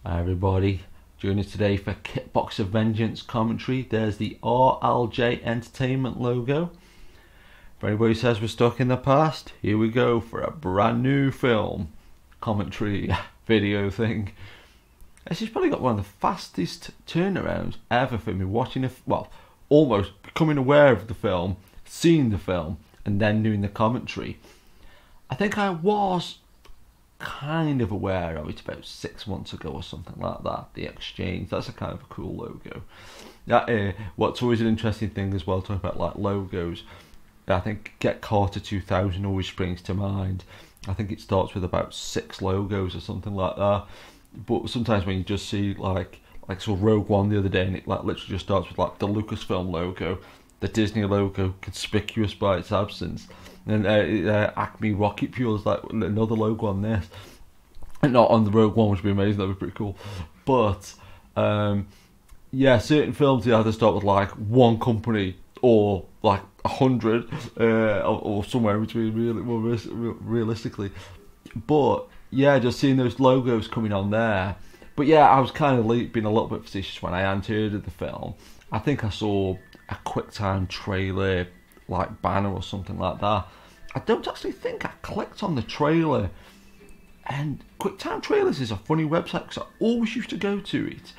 Hi everybody, join us today for Kickboxer Vengeance commentary. There's the RLJ Entertainment logo. If anybody says we're stuck in the past, here we go for a brand new film commentary video thing. This has probably got one of the fastest turnarounds ever for me watching almost becoming aware of the film, seeing the film, and then doing the commentary. I think I was kind of aware of it about 6 months ago or something like that. The Exchange, that's a kind of a cool logo. That what's always an interesting thing as well, talking about like logos, I think Get Carter 2000 always springs to mind. I think it starts with about 6 logos or something like that. But sometimes when you just see like sort of Rogue One the other day, and it like literally just starts with like the Lucasfilm logo, the Disney logo conspicuous by its absence, and Acme Rocket Fuel is like another logo on this, and not on the Rogue One, which would be amazing. That'd be pretty cool. But yeah, certain films they either start with like one company or like 100, or somewhere in between, really more realistically. But yeah, just seeing those logos coming on there. But yeah, I was kind of being a little bit facetious when I hadn't heard of the film. I think I saw a QuickTime trailer, like banner or something like that. I don't actually think I clicked on the trailer. And QuickTime Trailers is a funny website because I always used to go to it.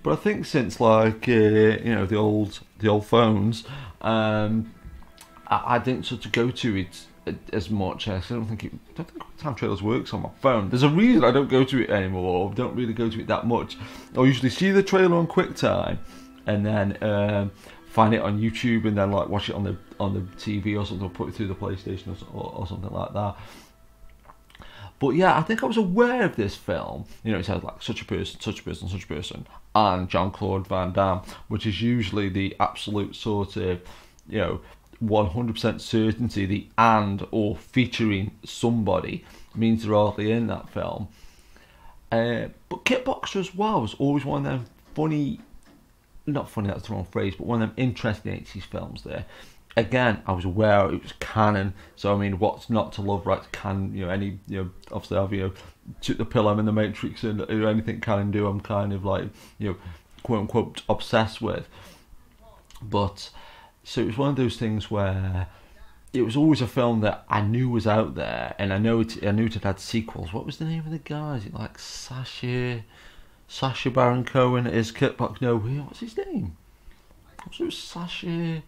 But I think since like the old phones, I didn't sort of go to it as much. I don't think QuickTime Trailers works on my phone. There's a reason I don't go to it anymore, or don't really go to it that much. I'll usually see the trailer on QuickTime and then find it on YouTube and then like watch it on the TV or something, or put it through the PlayStation or something like that. But yeah, I think I was aware of this film. You know, it says like such a person, such a person, such a person, and Jean-Claude Van Damme, which is usually the absolute sort of, 100% certainty. The and or featuring somebody means they're already in that film. But Kickboxer as well was always one of them funny, not funny, that's the wrong phrase, but one of them interesting 80s films there. Again, I was aware it was canon, so I mean, what's not to love, right? Obviously I've, took the pill, I'm in the Matrix, and anything canon do, I'm kind of like, quote unquote, obsessed with. But, so it was one of those things where it was always a film that I knew was out there, and I knew it had sequels. What was the name of the guy? Is it like Sacha Baron Cohen is Kickboxer? No, what's his name? It was Sasha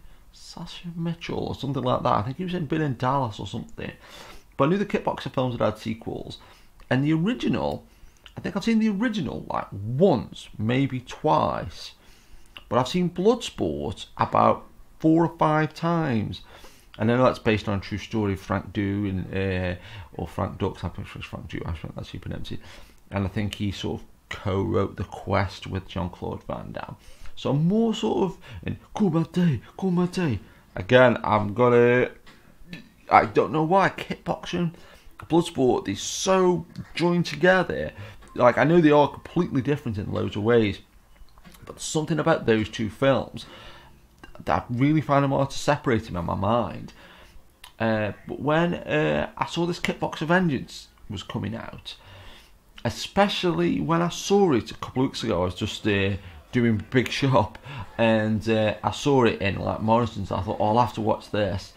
Mitchell or something like that. I think he was in Bill in Dallas or something. But I knew the Kickboxer films had sequels. And the original, I think I've seen the original like once, maybe twice. But I've seen Bloodsport about 4 or 5 times. And I know that's based on a true story of Frank Du or Frank Dux, I'm pretty sure it's Frank Du, I think that's how you pronounce it. And I think he sort of co-wrote The Quest with Jean-Claude Van Damme. So I'm more sort of in Kumite. Again, I don't know why, Kickboxing, Bloodsport, they're so joined together. Like, I know they are completely different in loads of ways, but something about those two films that I really find them hard to separate them in my mind. But when I saw this Kickboxer Vengeance was coming out, especially when I saw it a couple of weeks ago, I was just doing Big Shop, and I saw it in like Morrison's. I thought, I'll have to watch this.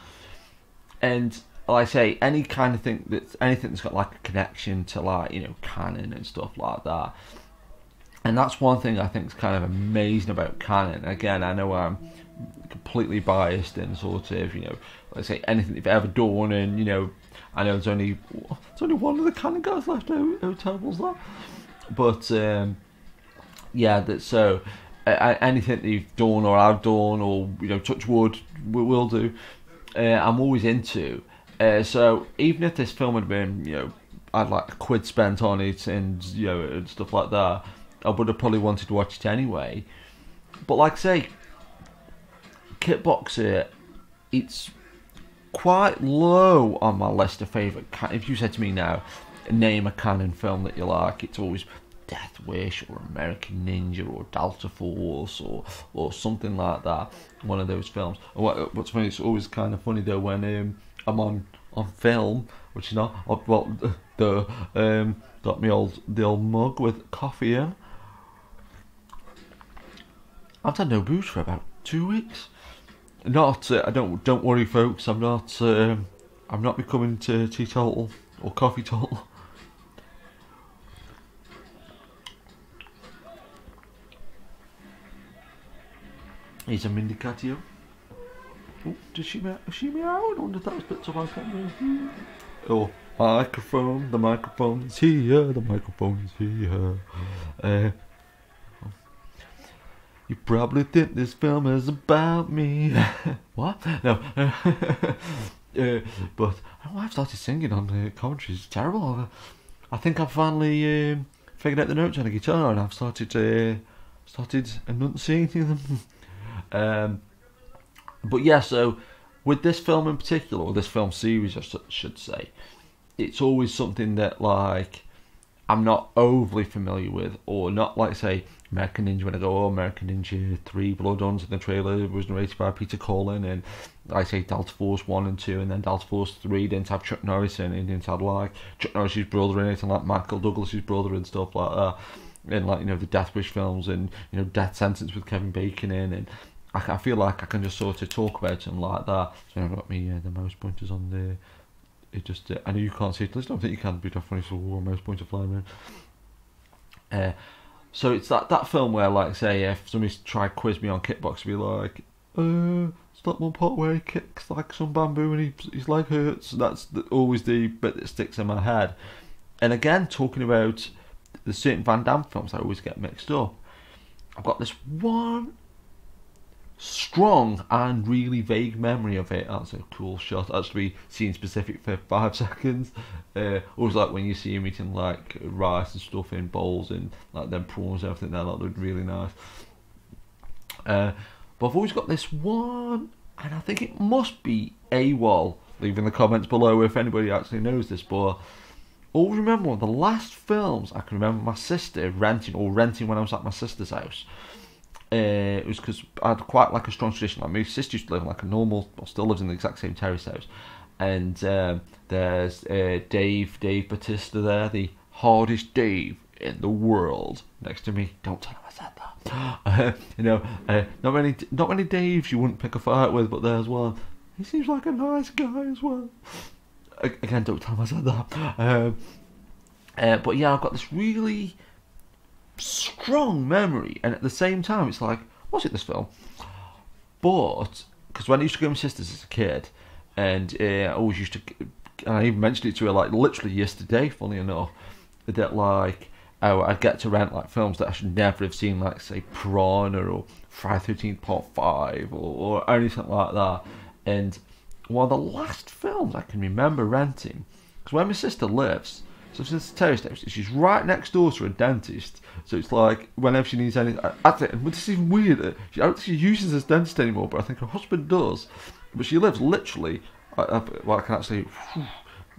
And like I say, anything that's got like a connection to like canon and stuff like that. And that's one thing I think is kind of amazing about canon. Again, I know I'm completely biased and sort of like I say, anything they've ever done, and I know there's only one of the canon guys left. How terrible is that? But yeah, so anything they've done or I've done, or touch wood, will do, I'm always into. So even if this film had been, I'd like a quid spent on it and and stuff like that, I would have probably wanted to watch it anyway. But like I say, Kickboxer, it's quite low on my list of favourite. If you said to me now, name a canon film that you like, it's always Death Wish or American Ninja or Delta Force or something like that. One of those films. What's funny, it's always kind of funny though when I'm on on film, which is not, well, got the old mug with coffee in. I've had no booze for about 2 weeks. Not, don't worry, folks. I'm not becoming teetotal or coffee total. Here's a Mendicatio. Oh, did she meow? I wonder if that was picked up on camera. Oh, microphone. The microphone's here. The microphone's here. You probably think this film is about me. What? No. But I don't know why I've started singing on the commentary. It's terrible. I think I've finally figured out the notes on the guitar, and I've started enunciating them. But yeah, so with this film in particular, or this film series, I should say, it's always something that, like, I'm not overly familiar with, or not like, say, American Ninja, when I go, oh, American Ninja 3 Blood Huns, and the trailer was narrated by Peter Cullen, and I say Delta Force 1 and 2, and then Delta Force 3 didn't have Chuck Norris in it, didn't have like Chuck Norris's brother in it, and like Michael Douglas's brother and stuff like that, and like, you know, the Death Wish films, and, you know, Death Sentence with Kevin Bacon in, and I feel like I can just sort of talk about them like that. So I've got me the mouse pointers on there. It just, I know you can't see it, I don't think you can, be definitely so mouse pointer flying around. So it's that film where, like, say, if somebody tried to quiz me on kickboxing, be like, it's that one part where he kicks like some bamboo and his leg hurts. That's always the bit that sticks in my head. And again, talking about the certain Van Damme films, I always get mixed up. I've got this one strong and really vague memory of it. That's a cool shot, actually scene specific for 5 seconds. Always like when you see him eating like rice and stuff in bowls, and like them prawns and everything, that looked really nice. But I've always got this one, and I think it must be AWOL. Leave in the comments below if anybody actually knows this, but I always remember one of the last films I can remember my sister renting when I was at my sister's house. It was because I had quite like a strong tradition. Like, my sister used to live in like a normal, or still lives in the exact same terrace house, and there's Dave Bautista there, the hardest Dave in the world, next to me. Don't tell him I said that. You know, not many Daves you wouldn't pick a fight with, but there's one. He seems like a nice guy as well. Again, don't tell him I said that. But yeah, I've got this really strong memory, and at the same time it's like, was it this film? But because when I used to go with my sisters as a kid, and I always used to, and I even mentioned it to her like literally yesterday, funny enough, that like I'd get to rent like films that I should never have seen, like say Piranha or Friday 13th Part 5 or anything like that. And one of the last films I can remember renting, because where my sister lives, so since the terrace house, she's right next door to a dentist. So it's like, whenever she needs anything, this is even weird. I don't think she uses this dentist anymore, but I think her husband does. But she lives literally, well, I can actually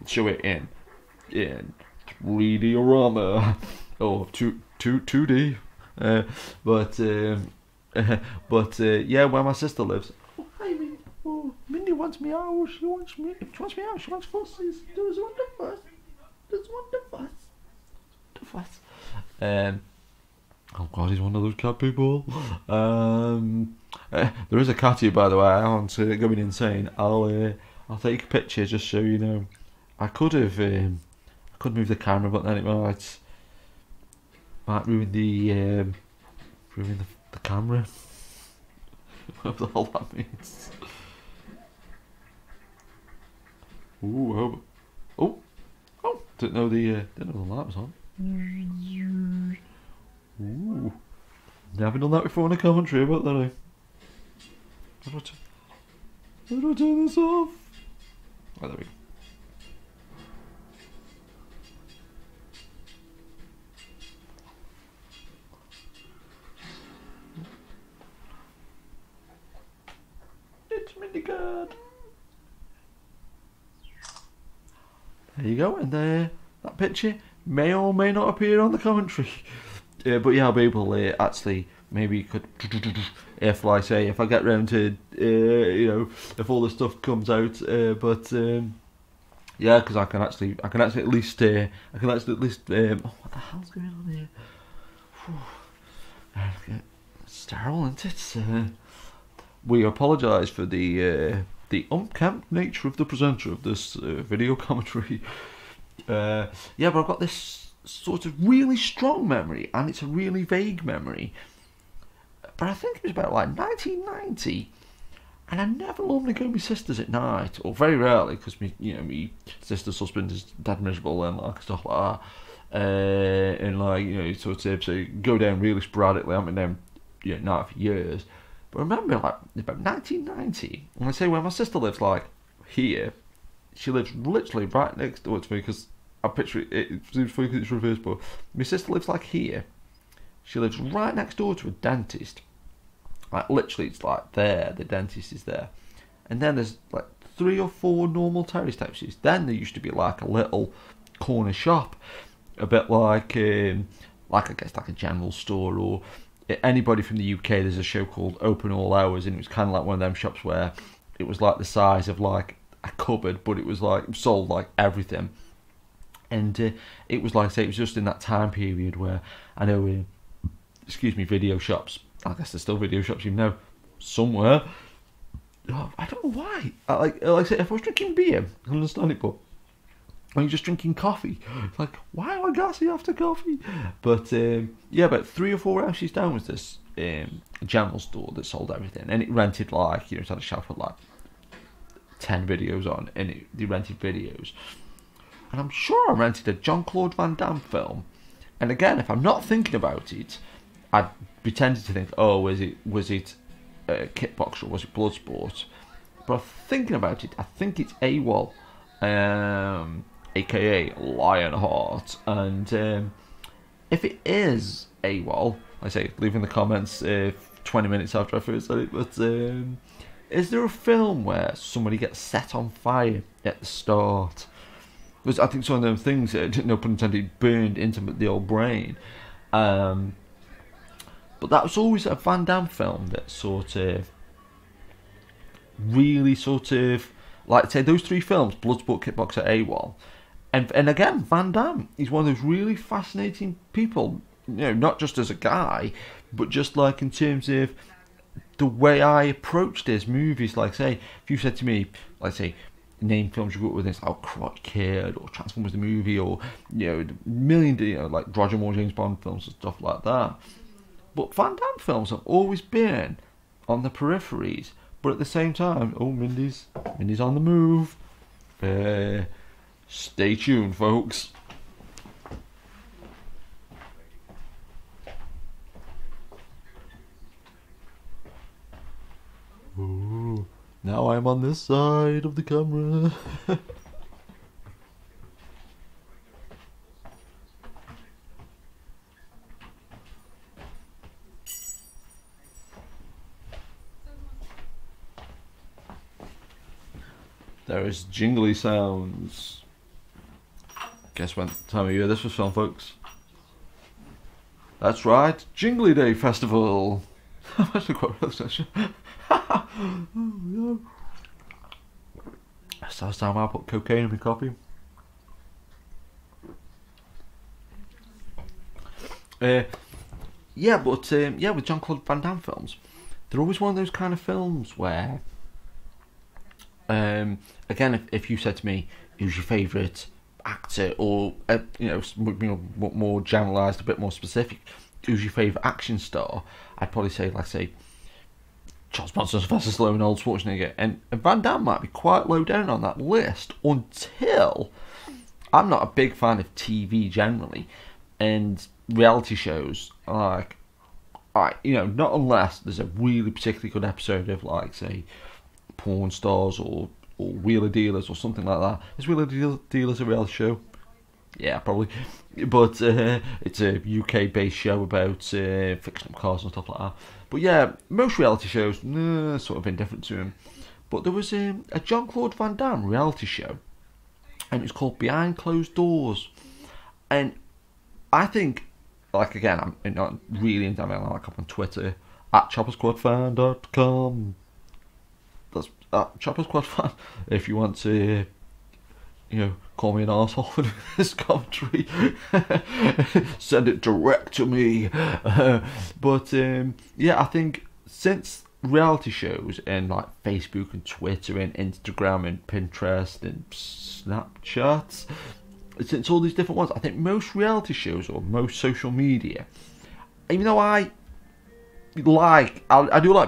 show it in 3D-orama, or 2D. Yeah, where my sister lives. Oh, hi, Mindy. Oh, Mindy wants me out. She wants me out. She wants fussies. There's one to fuss. Oh god, he's one of those cat people. There is a cat here, by the way. I want to going insane. I'll take a picture just so you know. I could move the camera, but then it might ruin the camera. What the hell that means? Ooh, oh, didn't know the light was on. Ooh, never done that before in a commentary, about that. How do I turn this off? Oh, there we go. It's Mindy-Card. There you go, and that picture may or may not appear on the commentary. But yeah, I'll be able to actually, maybe you could, if like say, if I get round to, you know, if all the stuff comes out, but Yeah, because I can actually at least oh, what the hell's going on here? It's terrible, isn't it? We apologise for the unkempt nature of the presenter of this video commentary. Yeah, but I've got this sort of really strong memory, and it's a really vague memory. But I think it was about like 1990, and I never normally go with my sisters at night, or very rarely, because my sister's husband is dead miserable and like stuff like that. And like sort of so go down really sporadically. I haven't been down night for years. But I remember like about 1990, when I say where my sister lives, like here, she lives literally right next door to me, because I picture it seems funny because it's reversed, but my sister lives like here. She lives right next door to a dentist. Like literally, it's like there, the dentist is there. And then there's like 3 or 4 normal terrace houses. Then there used to be like a little corner shop, a bit like I guess like a general store, or anybody from the UK, there's a show called Open All Hours, and it was kind of like one of them shops where it was like the size of like a cupboard, but it was like sold like everything. And it was like I say, it was just in that time period where I know, video shops. I guess there's still video shops, somewhere. Oh, I don't know why. Like I say, if I was drinking beer, I understand it, but when you're just drinking coffee, it's like, why am I gassy after coffee? But yeah, about 3 or 4 houses down was this general store that sold everything, and it rented like it had a shelf with like 10 videos on, and they rented videos. And I'm sure I rented a Jean-Claude Van Damme film. And again, if I'm not thinking about it, I'd be tempted to think, oh, was it Kickboxer, or was it Bloodsport? But I'm thinking about it, I think it's AWOL, aka Lionheart. And if it is AWOL, I say leave in the comments 20 minutes after I first said it. But is there a film where somebody gets set on fire at the start? Because I think some of them things, no pun intended, burned into the old brain. But that was always a Van Damme film that sort of really like say those 3 films, Bloodsport, Kickboxer, AWOL. And again, Van Damme, he's one of those really fascinating people, not just as a guy, but just like in terms of the way I approached his movies. Like say, if you said to me, like say, name films you grew up with, it's like Karate Kid or Transformers the movie, or million like Roger Moore, James Bond films and stuff like that. But Van Damme films have always been on the peripheries, but at the same time, oh, Mindy's on the move. Stay tuned, folks. Ooh. Now I'm on this side of the camera. There is jingly sounds. Guess when time of year this was filmed, folks? That's right, Jingly Day Festival. I'm actually quite relaxed. Oh, that's the last time I put cocaine in my coffee. Yeah, but yeah, with Jean-Claude Van Damme films, they're always one of those kind of films where, again, if you said to me, who's your favourite actor, or more generalised, a bit more specific, who's your favourite action star, I'd probably say, like say, Charles Bronson, Sylvester Stallone, and Arnold Schwarzenegger, and Van Damme might be quite low down on that list, until I'm not a big fan of TV generally, and reality shows, like, not unless there's a really particularly good episode of, like, say, Porn Stars or Wheeler Dealers or something like that. Is Wheeler Dealers a reality show? Yeah, probably. But it's a UK-based show about fictional cars and stuff like that. But yeah, most reality shows, sort of indifferent to him. But there was a Jean-Claude Van Damme reality show, and it was called Behind Closed Doors. And I think, like, again, I'm not really into, like, up on Twitter, at choppersquadfan.com. That's at choppersquadfan if you want to call me an arsehole for this commentary. Send it direct to me. But yeah, I think since reality shows and like Facebook and Twitter and Instagram and Pinterest and Snapchat, since all these different ones, I think most reality shows or most social media, even though I do like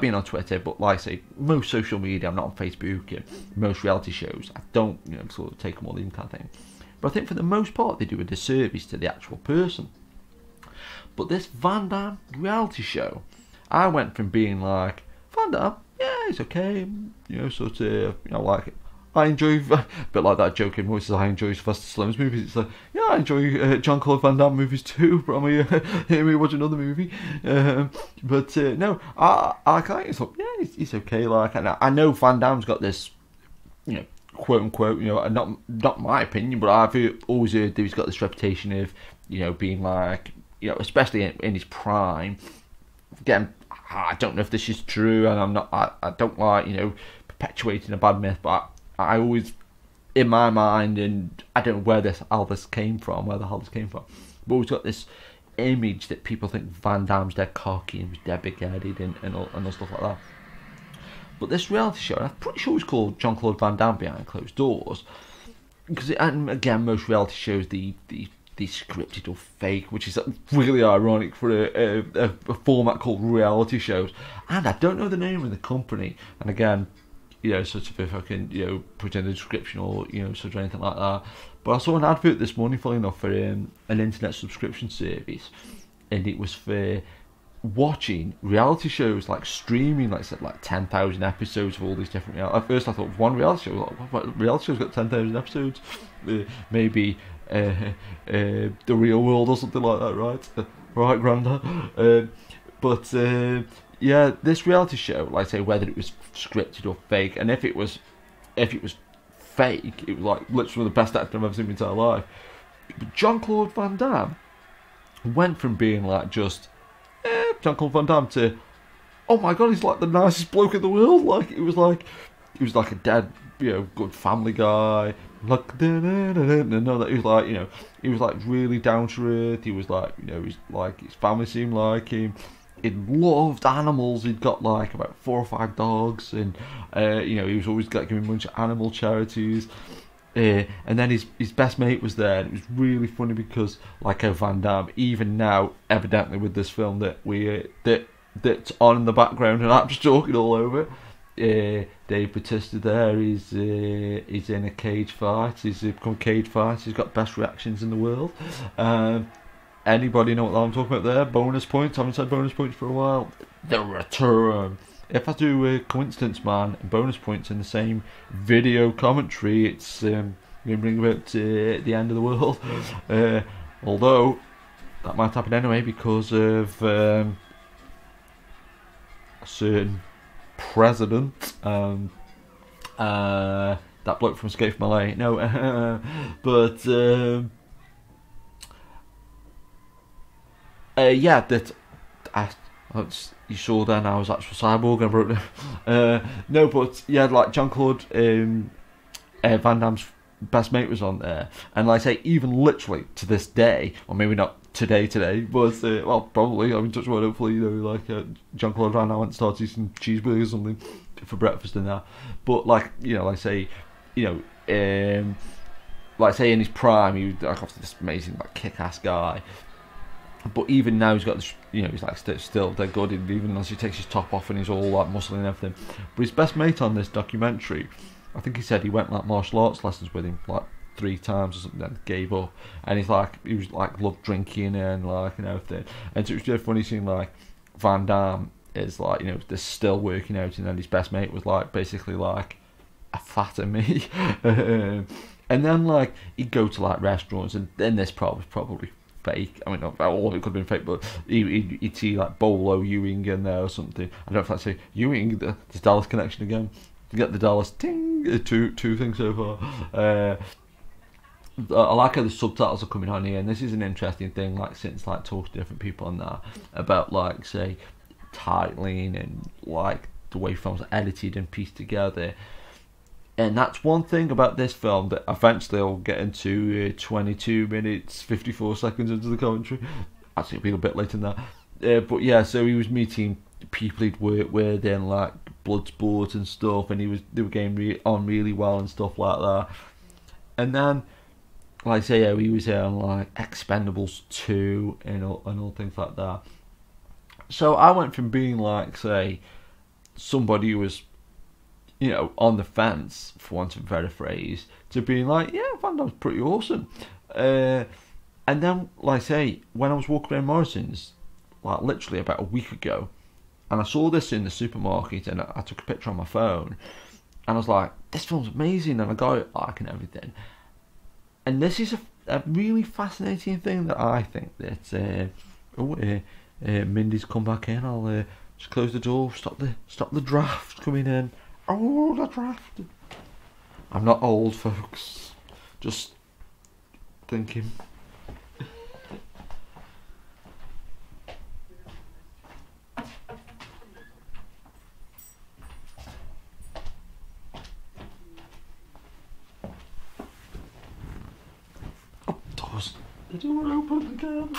being on Twitter, but like I say, most social media, I'm not on Facebook, and most reality shows, I don't, sort of take them all in kind of thing. But I think for the most part, they do a disservice to the actual person. But this Van Damme reality show, I went from being like, Van Damme, yeah, it's okay, sort of, like it. I enjoy, a bit like that joke in voices, I enjoy Sylvester Stallone's movies. It's like, yeah, I enjoy Jean-Claude Van Damme movies too, but I'm hear me watch another movie. But no, I kind of thought, yeah, it's okay. Like, and I know Van Damme's got this, quote unquote, not my opinion, but I've always heard that he's got this reputation of, being like, especially in his prime. Again, I don't know if this is true, and I don't like, perpetuating a bad myth, but I always, in my mind, and I don't know where the hell this came from, but always got this image that people think Van Damme's dead cocky and was dead big-headed and all stuff like that. But this reality show, I'm pretty sure it's called Jean-Claude Van Damme Behind Closed Doors, because and again, most reality shows, the scripted or fake, which is really ironic for a format called reality shows. And I don't know the name of the company, and again, sort of if I can, put in a description or, sort of anything like that. But I saw an advert this morning, funny enough, for an internet subscription service, and it was for watching reality shows, like streaming, like I said, like 10,000 episodes of all these different reality. At first I thought one reality show, what reality show's got 10,000 episodes? Maybe the Real World or something like that, right? Right, Granda? But yeah, this reality show, like I say, whether it was scripted or fake, and if it was fake, it was like literally the best actor I've ever seen in my entire life. But Jean-Claude Van Damme went from being like just Jean-Claude Van Damme to, oh my god, he's like the nicest bloke in the world. Like he was like a dead, good family guy. Like no, that he was like, he was like really down to earth. He was like, he's like, his family seemed like him. He loved animals. He'd got like about 4 or 5 dogs, and he was always like giving a bunch of animal charities. And then his best mate was there, and it was really funny because, like Van Damme, even now, evidently with this film that's on in the background, and I'm just talking all over. Dave Bautista there is in a cage fight. He's become a cage fighter. He's got best reactions in the world. Anybody know what I'm talking about there? Bonus points. I haven't said bonus points for a while. The return. If I do a coincidence, man, and bonus points in the same video commentary, it's going to bring about the end of the world. Although that might happen anyway because of a certain president. That bloke from Escape from LA. No, but. Yeah, that you saw then I was actual cyborg and I broke down. No, but yeah, like Jean-Claude Van Damme's best mate was on there, and like I say, even literally to this day, or maybe not today, but well, probably. I mean, touch wood, hopefully, like Jean-Claude Van Damme went and started eating cheeseburgers or something for breakfast and that. But like like I say, like I say, in his prime, he was like this amazing, like kick-ass guy. But even now he's got this, he's like still dead good, even as he takes his top off and he's all like muscly and everything. But his best mate on this documentary, I think he said he went like martial arts lessons with him like 3 times or something, then gave up. And he was like loved drinking and like and everything. And so it was really funny seeing like Van Damme is like they're still working out, and then his best mate was like basically like a fatter me. And then like he'd go to like restaurants, and then this part was probably fake. I mean, not all of it could have been fake, but he'd see like Bolo Ewing in there or something. I don't know if that's Ewing, the Dallas connection again. You get the Dallas ting, two things so far. I like how the subtitles are coming on here, and this is an interesting thing. Like since like talking to different people on that about like say titling and like the way films are edited and pieced together. And that's one thing about this film that eventually I'll get into 22 minutes, 54 seconds into the commentary. Actually, it'll be a bit later than that. But yeah, so he was meeting people he'd worked with in like Bloodsport and stuff, and they were getting on really well and stuff like that. And then, like I say, yeah, he was on like Expendables 2 and all things like that. So I went from being like, say, somebody who was, you know, on the fence, for want of a better phrase, to being like, yeah, Van Damme's pretty awesome. And then, like I say, when I was walking around Morrison's, like literally about a week ago, and I saw this in the supermarket, and I took a picture on my phone, and I was like, this film's amazing, and I got it like and everything. And this is a really fascinating thing that I think that, Mindy's come back in, I'll just close the door, stop the draft coming in. Oh, the draft. I'm not old, folks. Just thinking. Oh, doors. The door open again.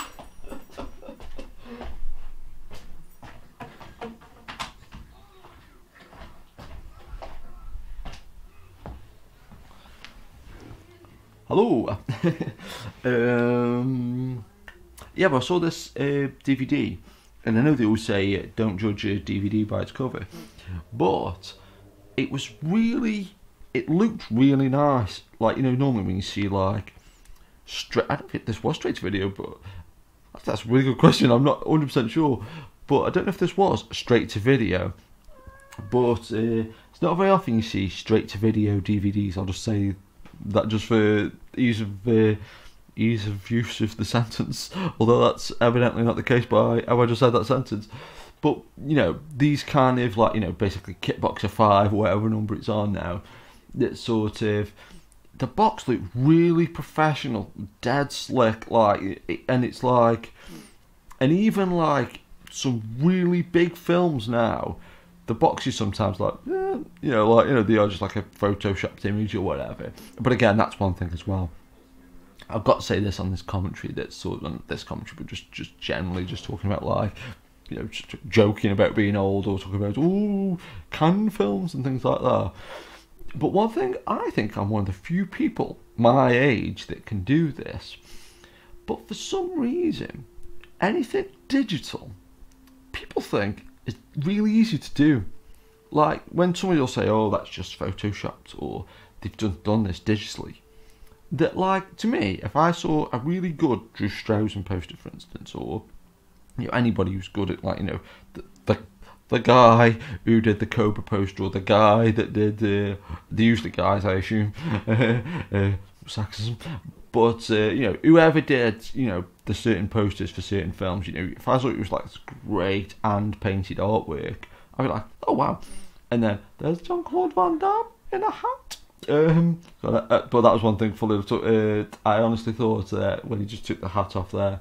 Hello. Yeah, but I saw this DVD, and I know they always say don't judge a DVD by its cover, but it looked really nice. Like, you know, normally when you see like I don't think this was straight to video, but that's a really good question. I'm not 100% sure, but I don't know if this was straight to video. But it's not very often you see straight to video DVDs. I'll just say that just for ease of use of the sentence, although that's evidently not the case by how I just said that sentence. But, you know, these kind of, like, you know, basically Kickboxer 5, whatever number it's on now, that sort of, the box looked really professional, dead slick, like, and it's like, and even like some really big films now, the box is sometimes like, you know, like, you know, they are just like a photoshopped image or whatever. But again, that's one thing as well. I've got to say this on this commentary, that's sort of this commentary, but just generally just talking about, like, you know, just joking about being old, or talking about Cannes films and things like that. But one thing, I think I'm one of the few people my age that can do this. But for some reason, anything digital, people think it's really easy to do. Like, when somebody will say, oh, that's just photoshopped, or they've done this digitally, that, like, to me, if I saw a really good Drew Strausen poster, for instance, or, you know, anybody who's good at, like, you know, the guy who did the Cobra poster, or the guy that did the usually guys, I assume, sexism, but you know, whoever did, you know, the certain posters for certain films, you know, if I thought it was like this great hand painted artwork, I'd be like, oh wow. And then there's Jean-Claude Van Damme in a hat. But that was one thing I honestly thought when he just took the hat off there,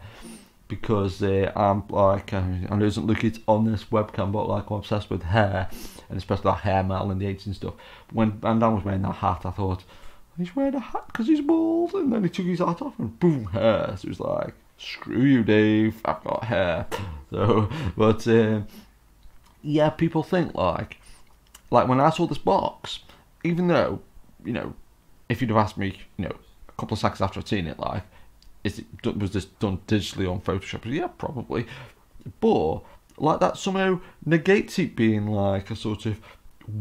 because I'm like, I know it doesn't look it on this webcam, but like, I'm obsessed with hair, and especially that hair metal in the 80s and stuff. When Van Damme was wearing that hat, I thought, he's wearing a hat because he's bald, and then he took his hat off and boom, hair. So it was like, screw you, Dave, I've got hair. So, but yeah, people think like when I saw this box, even though, you know, if you'd have asked me, you know, a couple of seconds after I'd seen it, like, was this done digitally on Photoshop? Yeah, probably. But like, that somehow negates it being like a sort of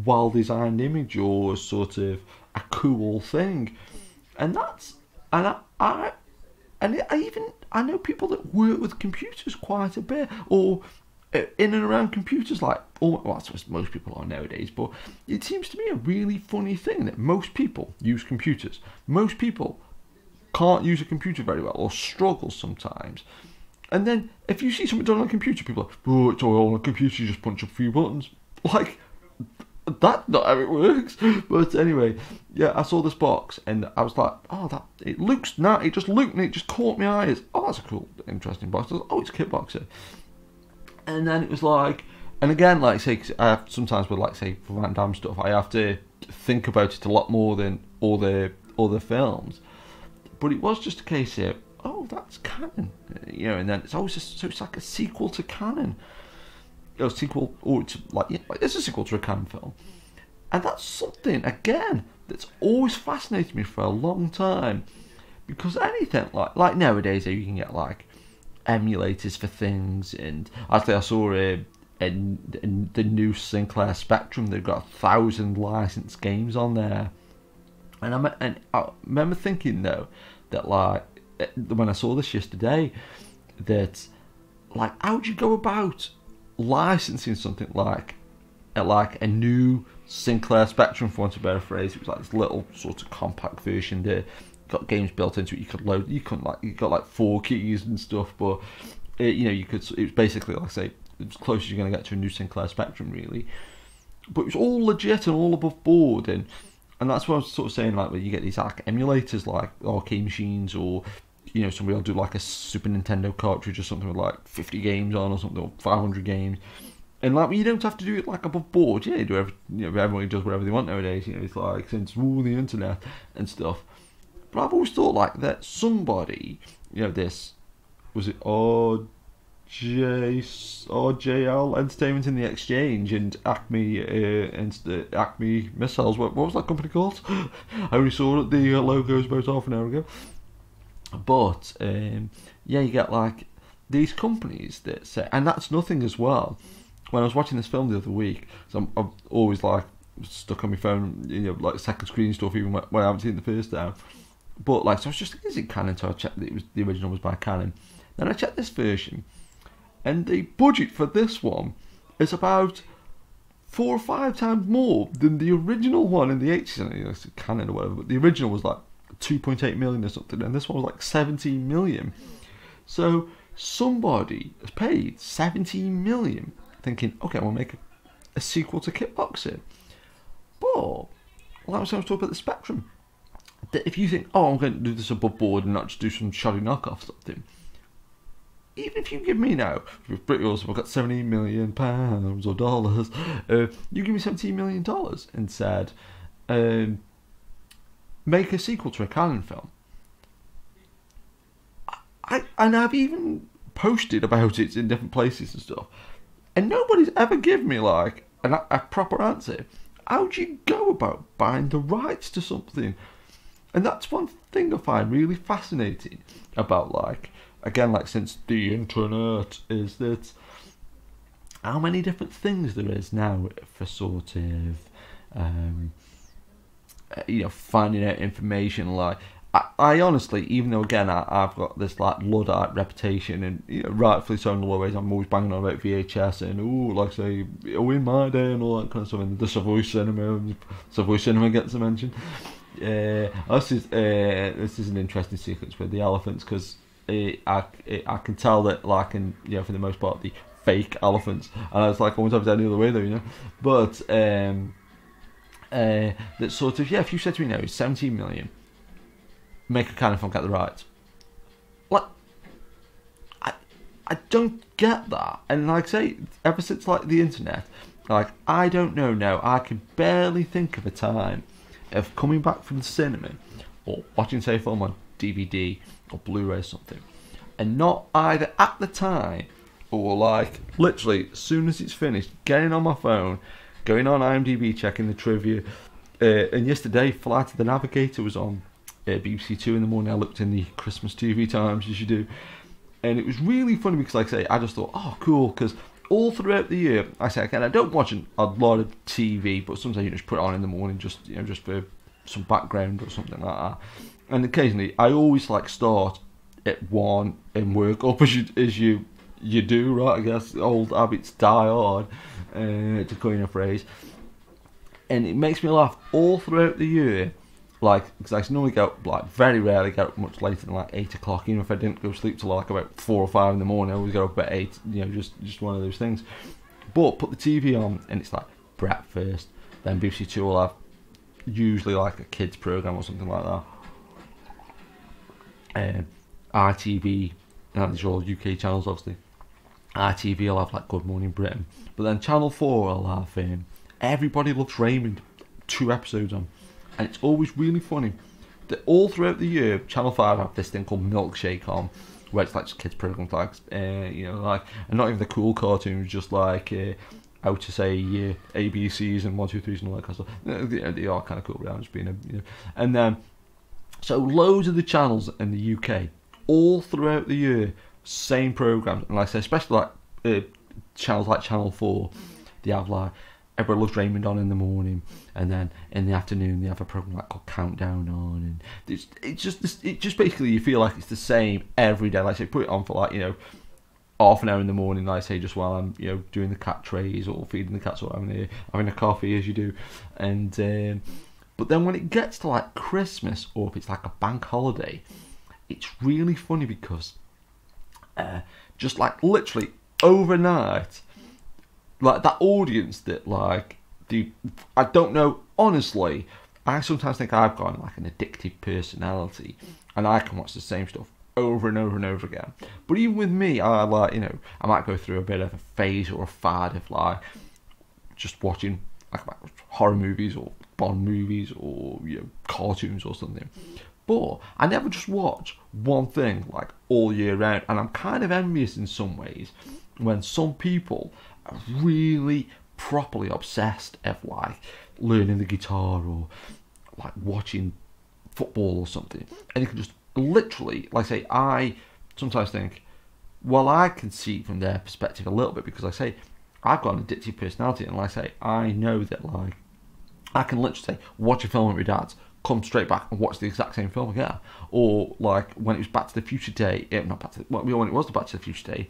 well-designed image, or sort of a cool thing. And that's, and I know people that work with computers quite a bit, or in and around computers, like, well, that's what most people are nowadays, but it seems to me a really funny thing that most people use computers. Most people can't use a computer very well, or struggle sometimes. And then if you see something done on a computer, people are like, oh, it's all on a computer, you just punch up a few buttons. Like, that's not how it works. But anyway, yeah, I saw this box and I was like, oh, it looks nice. It just looked, and it just caught my eyes. Oh, that's a cool, interesting box. I was like, oh, it's Kickboxer. And then it was like, and again, like, say, 'cause I have, sometimes with, like, say, for Van Damme stuff, I have to think about it a lot more than all the other films. But it was just a case of, oh, that's canon, and then it's always so it's like a sequel to canon, sequel, or it's like, it's a sequel to a canon film, and that's something again that's always fascinated me for a long time, because anything like nowadays you can get like emulators for things, and actually I saw in the new Sinclair Spectrum they've got 1,000 licensed games on there. And I remember thinking though that like when I saw this yesterday, that like how would you go about licensing something like a new Sinclair Spectrum, for want of a better phrase? It was like this little sort of compact version that got games built into it. You could load. You got like 4 keys and stuff, but you could. It was basically, like I say, as close as you're going to get to a new Sinclair Spectrum, really. But it was all legit and all above board, and that's what I was sort of saying, like, when you get these like emulators, like arcade machines, or somebody will do like a Super Nintendo cartridge or something with like 50 games on or something, or 500 games, and like you don't have to do it like above board. You do everyone does whatever they want nowadays. It's like since the internet and stuff. But I've always thought like that somebody, this was it RJL Entertainment in the Exchange and Acme Acme Missiles. What was that company called? I only saw the logos about half an hour ago. But you get like these companies that say, and that's nothing as well. When I was watching this film the other week, so I'm always like stuck on my phone, like second screen stuff, even when I haven't seen it the first time. But like, so I was just, is it canon? So I checked that the original was by Canon. Then I checked this version, and the budget for this one is about 4 or 5 times more than the original one in the 80s. It's Canon or whatever, but the original was like 2.8 million or something, and this one was like 17 million. So somebody has paid 17 million, thinking, okay, we'll make a sequel to Kickboxer. But like I was talking about the Spectrum, that if you think, oh, I'm going to do this above board and not just do some shoddy knockoff something, even if you give me now, with Brit Awesome, I've got £17 million or dollars, you give me $17 million and said, make a sequel to a canon film. I've even posted about it in different places and stuff, and nobody's ever given me like a proper answer. How do you go about buying the rights to something? And that's one thing I find really fascinating about, like, again, like, since the internet, is that how many different things there is now for sort of finding out information. Like, I honestly, even though again I've got this like Luddite reputation, and rightfully so in a lot of ways, I'm always banging on about VHS and like say in my day and all that kind of stuff, and the Savoy Cinema gets a mention. This is an interesting sequence with the elephants, because I can tell that, like, in for the most part, the fake elephants, and it's like almost any other way though, but that sort of, if you said to me now it's 17 million, make a canon film, get the rights, like, I don't get that. And like I say, ever since like the internet, like, I don't know now, I can barely think of a time of coming back from the cinema or watching, say, a film on DVD or Blu-ray or something, and not either at the time or like literally as soon as it's finished, getting on my phone, going on IMDb, checking the trivia. And yesterday, Flight of the Navigator was on BBC Two in the morning. I looked in the Christmas TV times, as you do, and it was really funny because, like I say, I just thought, oh, cool, because all throughout the year, I say, again, I don't watch a lot of TV, but sometimes you just put it on in the morning, just just for some background or something like that. And occasionally, I always like start at 1 and work up as you do, right? I guess old habits die hard, to coin a phrase. And it makes me laugh all throughout the year, like, because I normally go, like, very rarely get up much later than like 8 o'clock. Even if I didn't go to sleep till like about 4 or 5 in the morning, I always go up at 8. Just one of those things. But put the TV on, and it's like breakfast. Then BBC Two will have usually like a kids program or something like that. ITV, these are all UK channels, obviously. ITV will have like Good Morning Britain, but then Channel 4 will have Everybody Loves Raymond, 2 episodes on, and it's always really funny that all throughout the year, Channel 5 have this thing called Milkshake on, where it's like just kids programs, like like, and not even the cool cartoons, just like how to say ABCs and 1, 2, 3s and all that kind of stuff. They are kind of cool, but I'm just being and then so loads of the channels in the UK all throughout the year, same programs, and like I say, especially like channels like Channel 4, they have like Everybody Loves Raymond on in the morning, and then in the afternoon they have a program like called Countdown on, and it's just basically you feel like it's the same every day. Like say put it on for like half an hour in the morning, like say just while I'm doing the cat trays or feeding the cats or having a coffee as you do, and but then when it gets to like Christmas or if it's like a bank holiday, it's really funny because just like literally overnight, like that audience that like I don't know, honestly, I sometimes think I've got like an addictive personality and I can watch the same stuff over and over and over again. But even with me, I like I might go through a bit of a phase or a fad of like just watching like horror movies or Bond movies or cartoons or something. But I never just watch one thing like all year round, and I'm kind of envious in some ways when some people are really properly obsessed of like learning the guitar or like watching football or something, and you can just literally, like say, I sometimes think, well, I can see from their perspective a little bit because I say I've got an addictive personality, and like I say, I know that like I can literally say watch a film with my dad, come straight back and watch the exact same film again. Or like when it was Back to the Future Day, not Back to the, when it was the Back to the Future Day,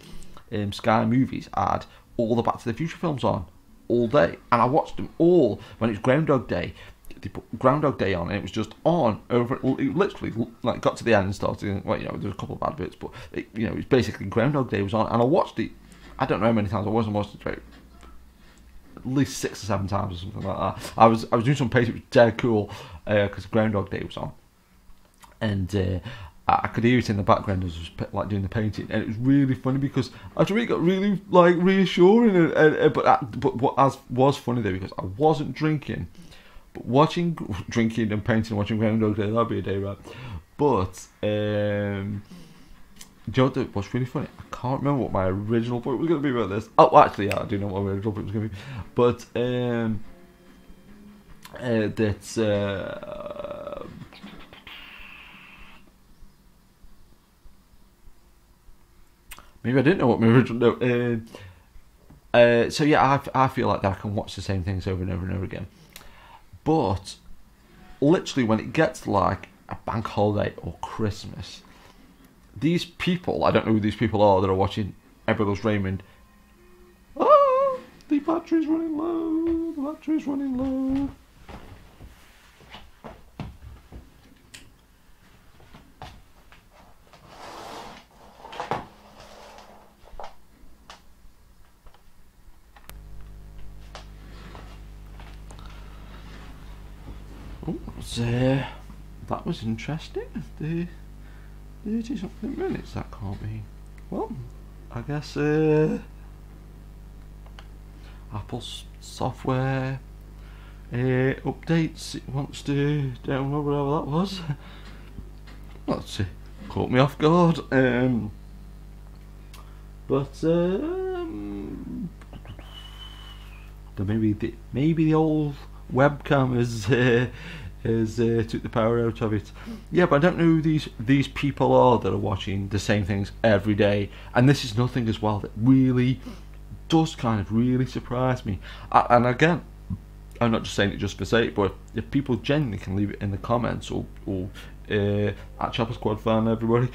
Sky Movies had all the Back to the Future films on all day, and I watched them all. When it was Groundhog Day, they put Groundhog Day on, and it was just on over. It literally like got to the end and started. Well, there was a couple of bad bits, but it was basically Groundhog Day was on, and I watched it. I don't know how many times I watched it. At least 6 or 7 times or something like that. I was doing some painting, it was dead cool because Groundhog Day was on, and I could hear it in the background as I was like doing the painting, and it was really funny because after it got really like reassuring, but what was funny there because I wasn't drinking, but drinking and painting and watching Groundhog Day, that'd be a day, right? But do you know what's really funny? I can't remember what my original point was going to be about this. Oh, actually, yeah, I do know what my original point was going to be. But maybe I didn't know what my original. So yeah, I feel like that I can watch the same things over and over and over again. But literally, when it gets to like a bank holiday or Christmas, these people, I don't know who these people are that are watching Everybody Loves Raymond. Oh, the battery's running low. The battery's running low. Oh, that was interesting. 30-something minutes, that can't be. Well, I guess Apple's software updates, it wants to download whatever that was. That's caught me off guard. But maybe the old webcam has took the power out of it. Yeah, but I don't know who these people are that are watching the same things every day, and this is nothing as well that really does kind of really surprise me. And again, I'm not just saying it just for sake, but if people genuinely can leave it in the comments or at Chopper Squad fan, everybody,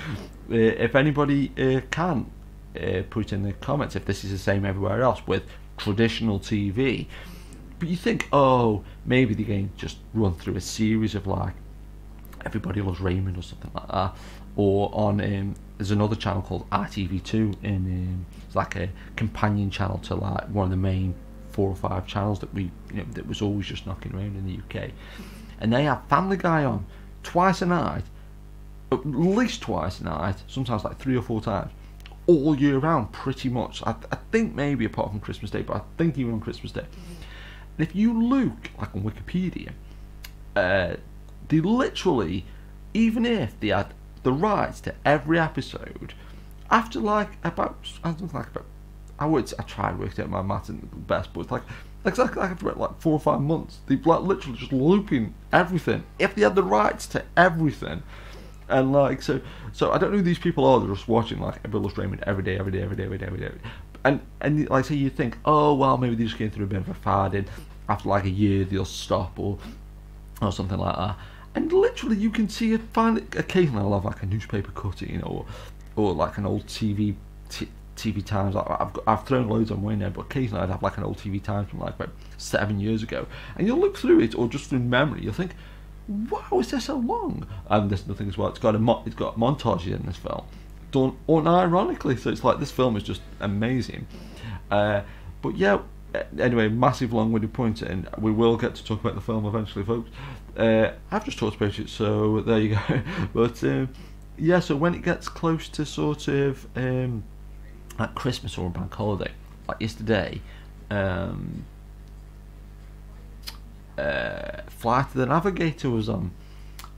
if anybody can put in the comments if this is the same everywhere else with traditional TV. But you think, oh, maybe the game just run through a series of like Everybody Loves Raymond or something like that, or on there's another channel called RTV2, and it's like a companion channel to like one of the main 4 or 5 channels that that was always just knocking around in the UK, and they have Family Guy on twice a night, at least twice a night, sometimes like 3 or 4 times, all year round, pretty much. I think maybe apart from Christmas Day, but I think even on Christmas Day. And if you look like on Wikipedia, they literally, even if they had the rights to every episode, after like about, I don't think like about, I tried working out my maths and the best, but it's like exactly like after like 4 or 5 months, they've like literally just looping everything if they had the rights to everything. And like so I don't know who these people are. They're just watching like Bill Raymond every day. And like say you think, oh well, maybe they just came through a bit of a fad, and after like a year they'll stop or something like that. And literally you can see it. Finally, occasionally I'll have like a newspaper cutting, or like an old TV Times. I've thrown loads on way now, but occasionally I'd have like an old TV Times from like about 7 years ago, and you'll look through it, or just through memory, you'll think, wow, is this so long? And there's nothing as well. It's got montages in this film, done unironically. So it's like this film is just amazing. But yeah, anyway, massive long-winded point, and we will get to talk about the film eventually, folks. I've just talked about it, so there you go. But yeah, so when it gets close to sort of like Christmas or a bank holiday, like yesterday, Flight of the Navigator was on,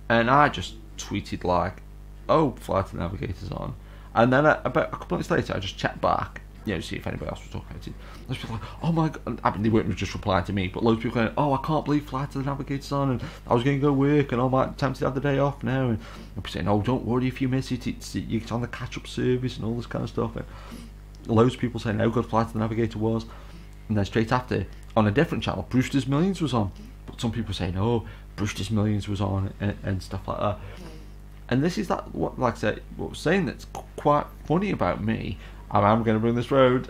and I just tweeted like, oh, Flight of the Navigator's on, and then about a couple of minutes later I just checked back, see if anybody else was talking about it. Loads of people like, oh my god, I mean they weren't just replying to me, but loads of people going, oh, I can't believe Flight of the Navigator's on, and I was going to go work, and I'm tempted to have the day off now, and people saying, oh, don't worry if you miss it, it's on the catch-up service and all this kind of stuff. And loads of people saying how good Flight of the Navigator was, and then straight after, on a different channel, Brewster's Millions was on. But some people saying, oh, Brewster's Millions was on, and stuff like that. And this is that, what like I said, what I was saying that's quite funny about me, and I'm going to bring this road,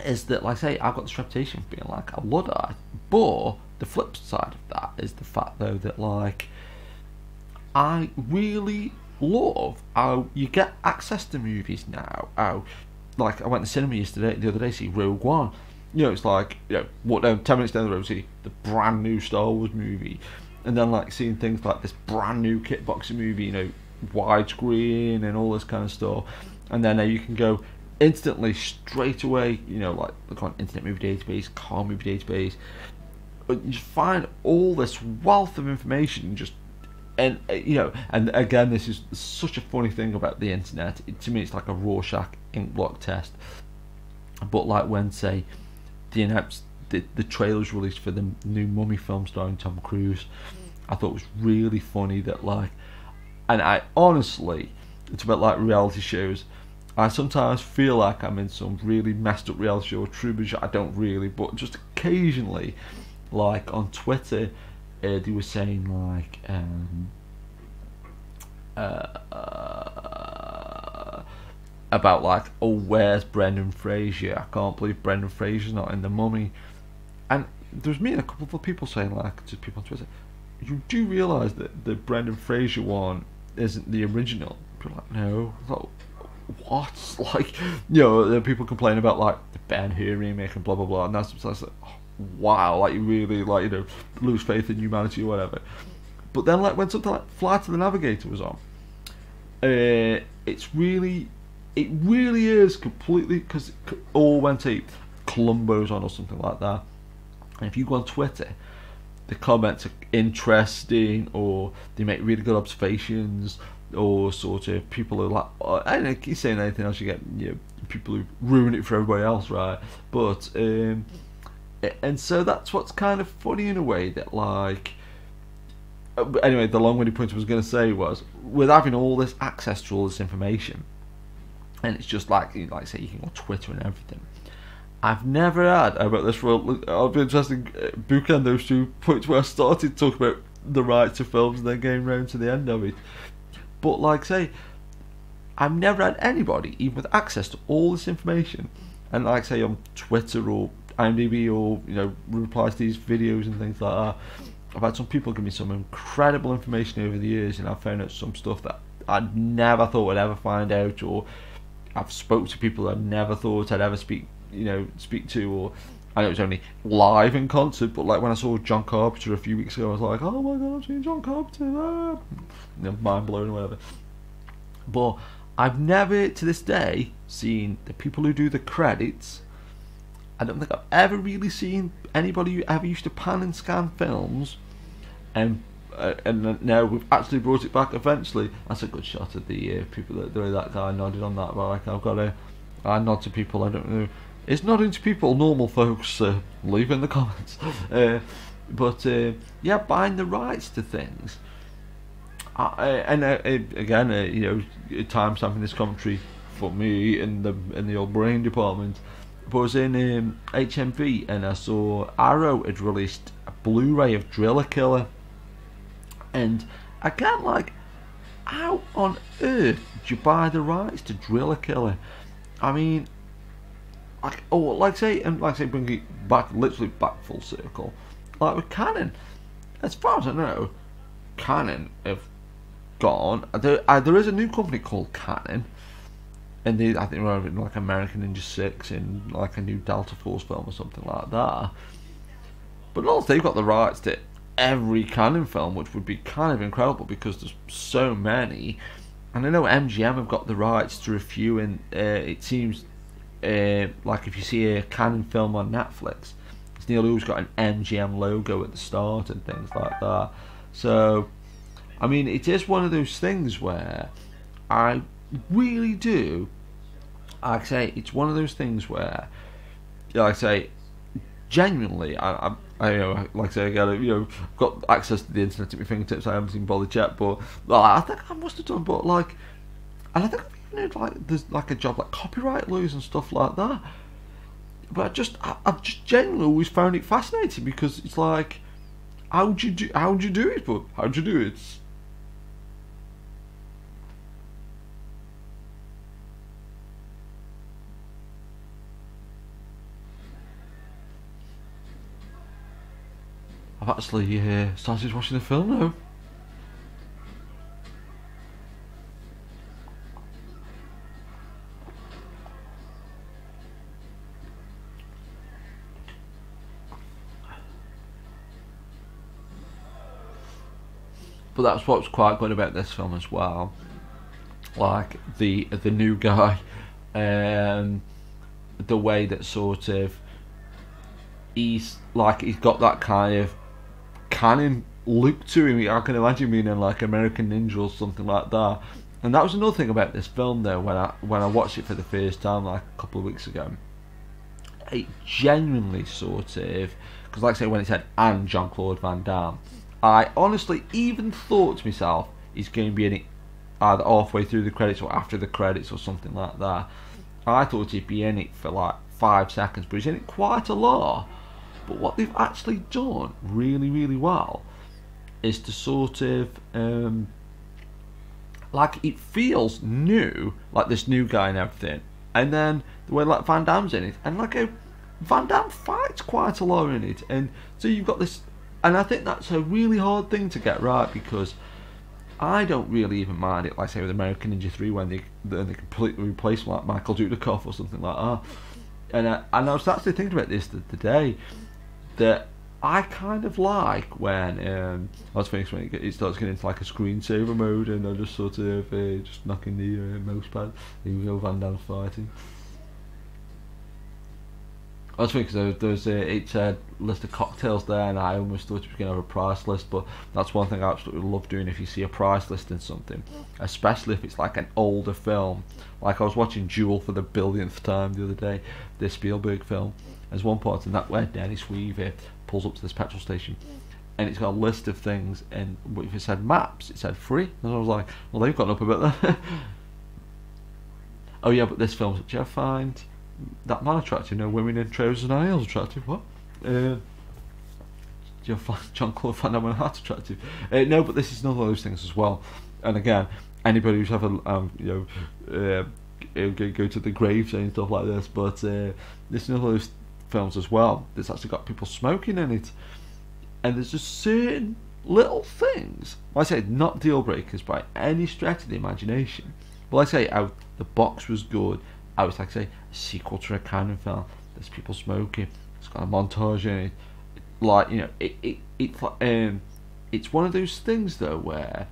is that, like I say, I've got this reputation for being like a Luddite, but the flip side of that is the fact, though, that like, I really love how you get access to movies now. How, like, I went to the cinema the other day, see Rogue One. It's like, 10 minutes down the road, see the brand new Star Wars movie, and then like seeing things like this brand new Kickboxer movie, widescreen and all this kind of stuff, and then you can go instantly straight away, like look on Internet Movie Database, Car Movie Database, you just find all this wealth of information, and again, this is such a funny thing about the internet. To me, it's like a Rorschach ink block test. But like when, say, the trailers released for the new Mummy film starring Tom Cruise, I thought it was really funny that like, and I honestly, it's about like reality shows. I sometimes feel like I'm in some really messed up reality show or true show. I don't really, but just occasionally, like on Twitter, they were saying like, about like, oh, where's Brendan Fraser? I can't believe Brendan Fraser's not in The Mummy. And there's me and a couple of people saying like to people on Twitter, you do realise that the Brendan Fraser one isn't the original? People are like, no. Like, what? Like, people complain about like the Ben Hur remake and blah blah blah, and that's like, oh, wow, like you really like lose faith in humanity or whatever. But then like when something like Flight of the Navigator was on, it really is completely, because all went to Columbo's on or something like that. And if you go on Twitter, the comments are interesting, or they make really good observations, or sort of people are like, I don't know, keep saying anything else, you get people who ruin it for everybody else, right? But and so that's what's kind of funny in a way, that like, anyway, the long-winded point I was going to say was, with having all this access to all this information, and it's just like I say, you can go on Twitter and everything. I've never had about this world. I'll be interested bookend those 2 points where I started to talk about the rights of films and then getting round to the end of it. But like say, I've never had anybody, even with access to all this information, and like say on Twitter or IMDb or replies to these videos and things like that, I've had some people give me some incredible information over the years, and I've found out some stuff that I never thought I'd ever find out, or I've spoke to people I never thought I'd ever speak to, or I know it was only live in concert, but like when I saw John Carpenter a few weeks ago, I was like, oh my god, I've seen John Carpenter, mind blown or whatever. But I've never to this day seen the people who do the credits I don't think I've ever really seen anybody who ever used to pan and scan films, and now we've actually brought it back eventually. That's a good shot of the people the way that guy nodded on that. But like, I nod to people. I don't know. It's nodding to people, normal folks. Leave in the comments. But yeah, buying the rights to things. Again, timestamping this commentary for me in the old brain department. But I was in HMV and I saw Arrow had released a Blu-ray of Driller Killer, and again, like, how on earth did you buy the rights to Driller Killer? I mean, like say, bring it back, literally back full circle. Like with Canon, as far as I know, Canon have gone. There is a new company called Canon, and I think they're in like American Ninja 6 in like a new Delta Force film or something like that. But also they've got the rights to every Canon film, which would be kind of incredible because there's so many. And I know MGM have got the rights to a few, and it seems like if you see a Canon film on Netflix, it's nearly always got an MGM logo at the start and things like that. So, I mean, it is one of those things where I really do. Like I say, it's one of those things where, like I say, genuinely, I like I say again, got access to the internet at my fingertips. I haven't even bothered yet, but I think I must have done. But like, and I think I've even heard like there's like a job like copyright lawyers and stuff like that. But I've just genuinely always found it fascinating because it's like, how'd you do it? But how'd you do it? I've actually started watching the film now. But that's what's quite good about this film as well. Like the new guy, the way that sort of he's got that kind of Canon look to him. I can imagine being in like American Ninja or something like that. And that was another thing about this film though, when I watched it for the first time like a couple of weeks ago. It genuinely sort of, because like I say, when it said and Jean-Claude Van Damme, I honestly even thought to myself he's going to be in it either halfway through the credits or after the credits or something like that. I thought he'd be in it for like 5 seconds, but he's in it quite a lot. But what they've actually done really, really well is to sort of like, it feels new, like this new guy and everything, and then the way like Van Damme's in it, and like Van Damme fights quite a lot in it, and so you've got this, and I think that's a really hard thing to get right, because I don't really even mind it, like say with American Ninja 3 when they completely replace like Michael Dudikoff or something like that. And I was actually thinking about this today, that I kind of like when I was thinking when it starts getting into like a screensaver mode, and I just sort of just knocking the mouse pad. Here we go, Van Damme fighting. I was thinking there's it said list of cocktails there, and I almost thought it was going to have a price list, but that's one thing I absolutely love doing if you see a price list in something, especially if it's like an older film. Like I was watching Jewel for the billionth time the other day, this Spielberg film. There's one part in that where Dennis Weaver pulls up to this petrol station, and it's got a list of things, and if it said maps, it said free, and I was like, well, they've gotten up a bit there. Oh yeah, but this film, do you find that man attractive? No, women in trousers and high heels attractive. What? Do you find Jean-Claude Van Damme and hat attractive? No, but this is another one of those things as well. And again, anybody who's ever go to the grave saying stuff like this, but this is another of those films as well that's actually got people smoking in it, and there's just certain little things, like I say, not deal breakers by any stretch of the imagination, but like I say, how the box was good, how it's like I say a sequel to a Canon film, there's people smoking, it's got a montage in it, like it's one of those things though where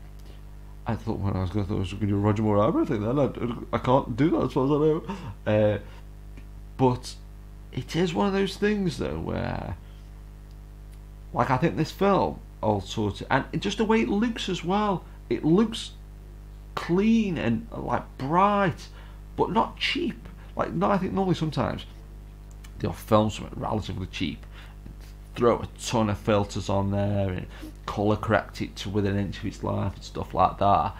I thought when I was going to do a Roger Moore Albert thing, then I can't do that as far as I know, but it is one of those things though where, like, I think this film all sort of, and just the way it looks as well, it looks clean and like bright, but not cheap. Like, no, I think normally sometimes they'll film something relatively cheap, throw a ton of filters on there and colour correct it to within an inch of its life and stuff like that.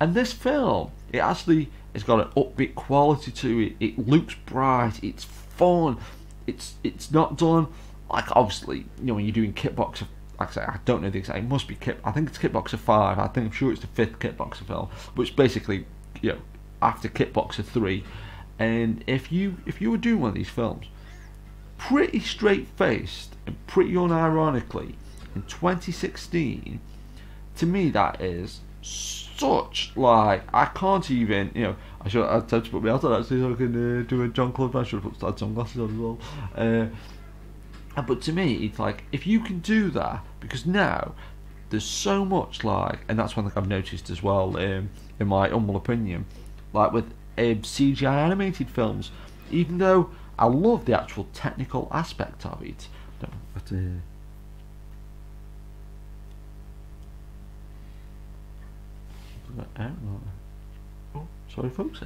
And this film, it actually has got an upbeat quality to it. It looks bright, it's fun, it's not done like, obviously, you know, when you're doing Kickboxer, like I say, I don't know the exact, it must be I think it's Kickboxer 5, I'm sure it's the 5th Kickboxer film, which basically, you know, after Kickboxer 3. And if you were doing one of these films pretty straight faced and pretty unironically in 2016, to me that is such, like, I can't even, you know, I had to put my hat on actually so I can do a Jean-Claude Van Damme. I should have put sunglasses on as well. But to me, it's like, if you can do that, because now there's so much, like, and that's one thing I've noticed as well, in my humble opinion, like with CGI animated films, even though I love the actual technical aspect of it, oh, sorry folks.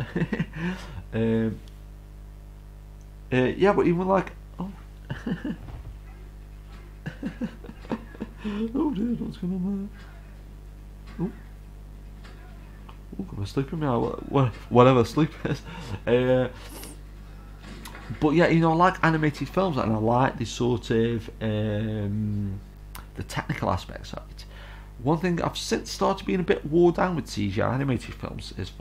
Yeah, but even like, oh. Oh dear, what's going on there? Oh, I'm sleeping now. Whatever sleep is. But yeah, you know, I like animated films, and I like this sort of the technical aspects of it. One thing I've since started being a bit wore down with CGI animated films is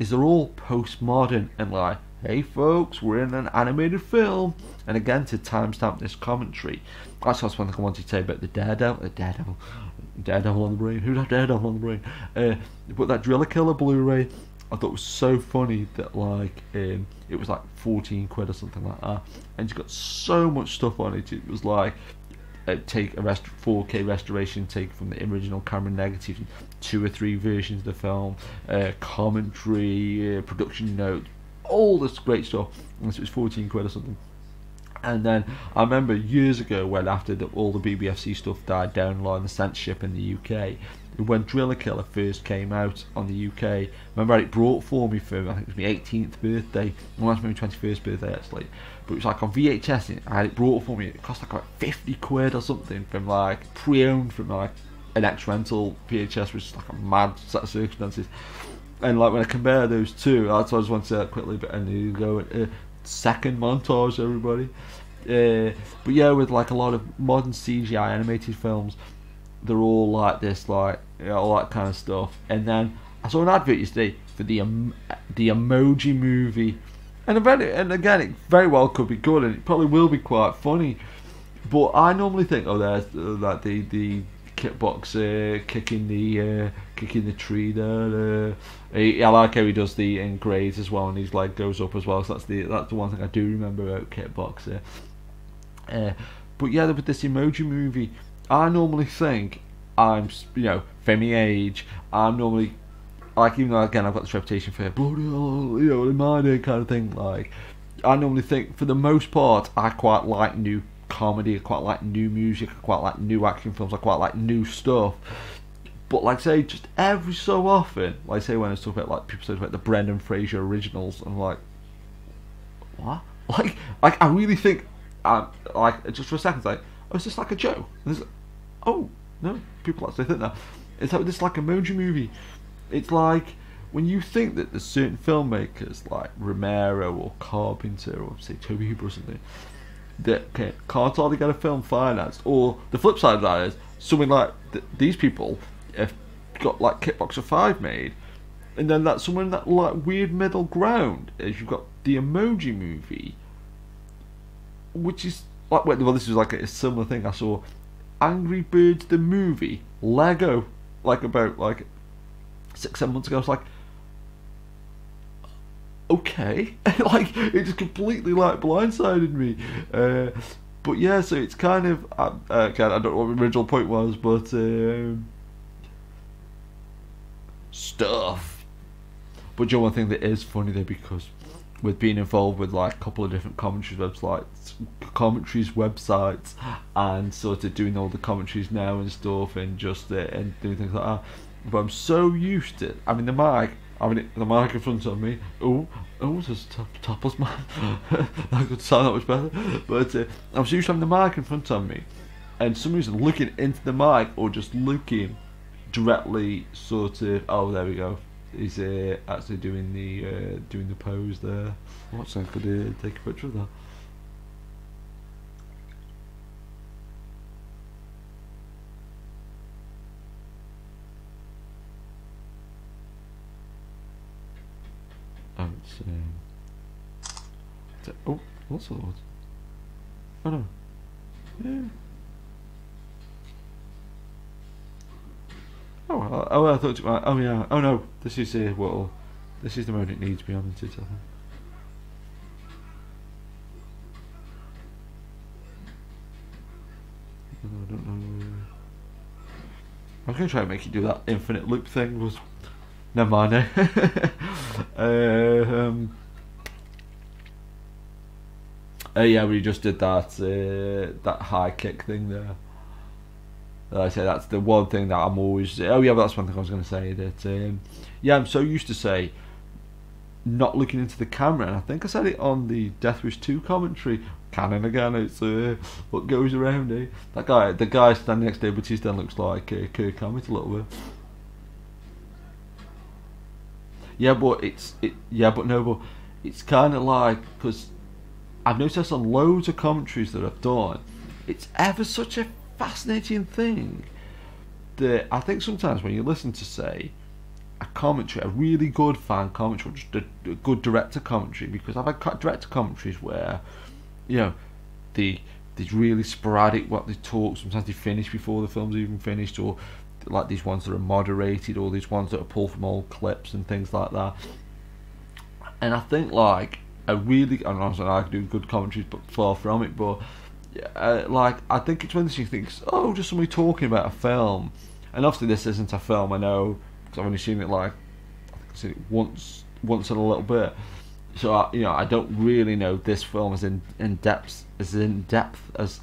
they're all postmodern and like, hey folks, we're in an animated film. And again, to timestamp this commentary, that's one thing I wanted to say about the Daredevil on the brain. Who's that Daredevil on the brain? But that Driller Killer Blu-ray, I thought was so funny that, like, it was like 14 quid or something like that, and it's got so much stuff on it. It was like, take a 4K restoration, take from the original camera negative, 2 or 3 versions of the film, commentary, production notes, all this great stuff, and so it was 14 quid or something. And then I remember years ago, when after all the BBFC stuff died down along the censorship in the UK, when Driller Killer first came out on the UK, remember it brought for me for, I think it was my 18th birthday, well, that's my 21st birthday actually, but it was like on VHS, I had it brought for me, it cost like 50 quid or something, from like pre-owned from like an ex-rental VHS, which is like a mad set of circumstances. And like when I compare those two, that's what I just want to say that quickly, but and you go second montage, everybody. But yeah, with like a lot of modern CGI animated films, they're all like this, like, you know, all that kind of stuff. And then I saw an advert yesterday for the Emoji Movie, and again, it very well could be good, and it probably will be quite funny. But I normally think, oh, there's like the Kickboxer kicking the tree there. I like how he does the engrades as well, and his leg goes up as well. So that's the one thing I do remember about Kickboxer. But yeah, with this Emoji Movie, I normally think I'm, you know, for my age, I'm normally, like, even though again I've got this reputation for bloody hell, you know, in my day kind of thing, like, I normally think for the most part I quite like new comedy, I quite like new music, I quite like new action films, I quite like new stuff. But like say, just every so often, like say when I talk about, like, people talk about the Brendan Fraser originals, I'm like, what? Like I really think, like, just for a second, it's like, oh, is this like a joke? And it's like, oh no, people actually think that. It's like this, like, Emoji Movie. It's like when you think that there's certain filmmakers like Romero or Carpenter or say Toby Hooper or something that can't hardly get a film financed, or the flip side of that is something like these people have got like Kickboxer 5 made, and then that's somewhere in that like weird middle ground is you've got the Emoji Movie, which is like, well, this is like a similar thing. I saw Angry Birds the movie Lego like about like 6-7 months ago. I was like, okay, like it just completely like blindsided me. But yeah, so it's kind of again, I don't know what the original point was, but stuff. But you know, one thing that is funny though, because with being involved with like a couple of different commentaries websites, and sort of doing all the commentaries now and stuff, and just and doing things like that. But I'm so used to having the mic in front of me. There's topless man. That could sound that much better. But I'm so used to having the mic in front of me, and somebody's looking into the mic or just looking directly, sort of. Oh, there we go. He's actually doing the pose there. Watch, I could take a picture of that. Oh, what's that? Oh no. Yeah. I thought. Oh yeah. Oh no. This is this is the mode it needs to be on. I think. I don't know. I was gonna try and make you do that infinite loop thing, but never mind. Yeah, we just did that high kick thing there. Like I say, that's the one thing that I'm always. Oh yeah, but that's one thing I was going to say. That yeah, I'm so used to say not looking into the camera, and I think I said it on the Death Wish 2 commentary. Canon again. It's what goes around. That guy, the guy standing next to Dave Bautista, looks like Kirk Hammett a little bit. Yeah, but it's kind of like, because I've noticed on loads of commentaries that I've done, it's ever such a fascinating thing that I think sometimes when you listen to, say, a commentary, a really good fan commentary, or just a good director commentary, because I've had director commentaries where, you know, they're really sporadic what they talk. Sometimes they finish before the film's even finished, or like these ones that are moderated, or these ones that are pulled from old clips and things like that. And I think like I'm not saying I can do good commentaries, but far from it. But like I think it's when she thinks, oh, just somebody talking about a film, and obviously this isn't a film, I know, because I've only seen it like I've seen it once in a little bit. So I don't really know this film as in depth as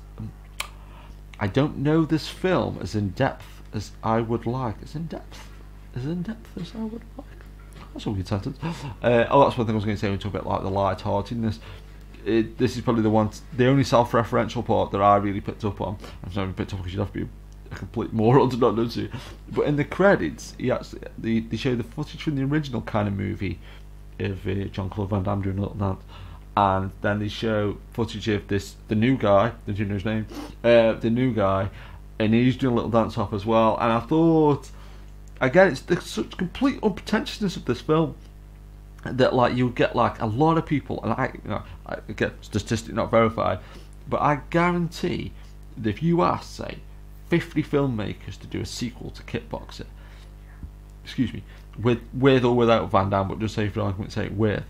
I don't know this film as in depth as I would like. As in depth as I would like. That's all good sentence. That's one thing I was going to say when we talk about like the light-heartedness. This is probably the only self-referential part that I really picked up on. I'm sorry, picked up because you'd have to be a complete moron to not notice it. But in the credits, they show the footage from the original kind of movie of Jean-Claude Van Damme doing a little dance, and then they show footage of the new guy, I don't know his name, the new guy, and he's doing a little dance off as well. And I thought, again, it's the such complete unpretentiousness of this film that like you'll get like a lot of people, and I get statistic not verified, but I guarantee that if you ask, say, 50 filmmakers to do a sequel to Kickboxer, excuse me, with or without Van Damme, but just say for argument's sake with,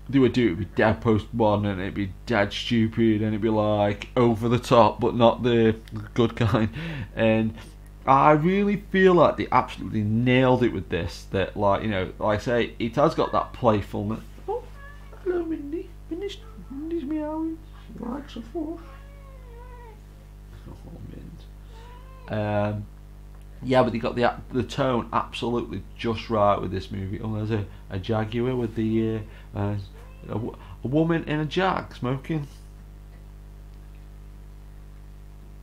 they would do it, it'd be dead post-modern, and it'd be dead stupid, and it'd be like over the top, but not the good kind. And I really feel like they absolutely nailed it with this. That, like, you know, like I say, it has got that playfulness. Oh, hello, Mindy. Mindy's meowing. Likes a force. Yeah, but they got the tone absolutely just right with this movie. Oh, there's a Jaguar with the a woman in a Jag smoking.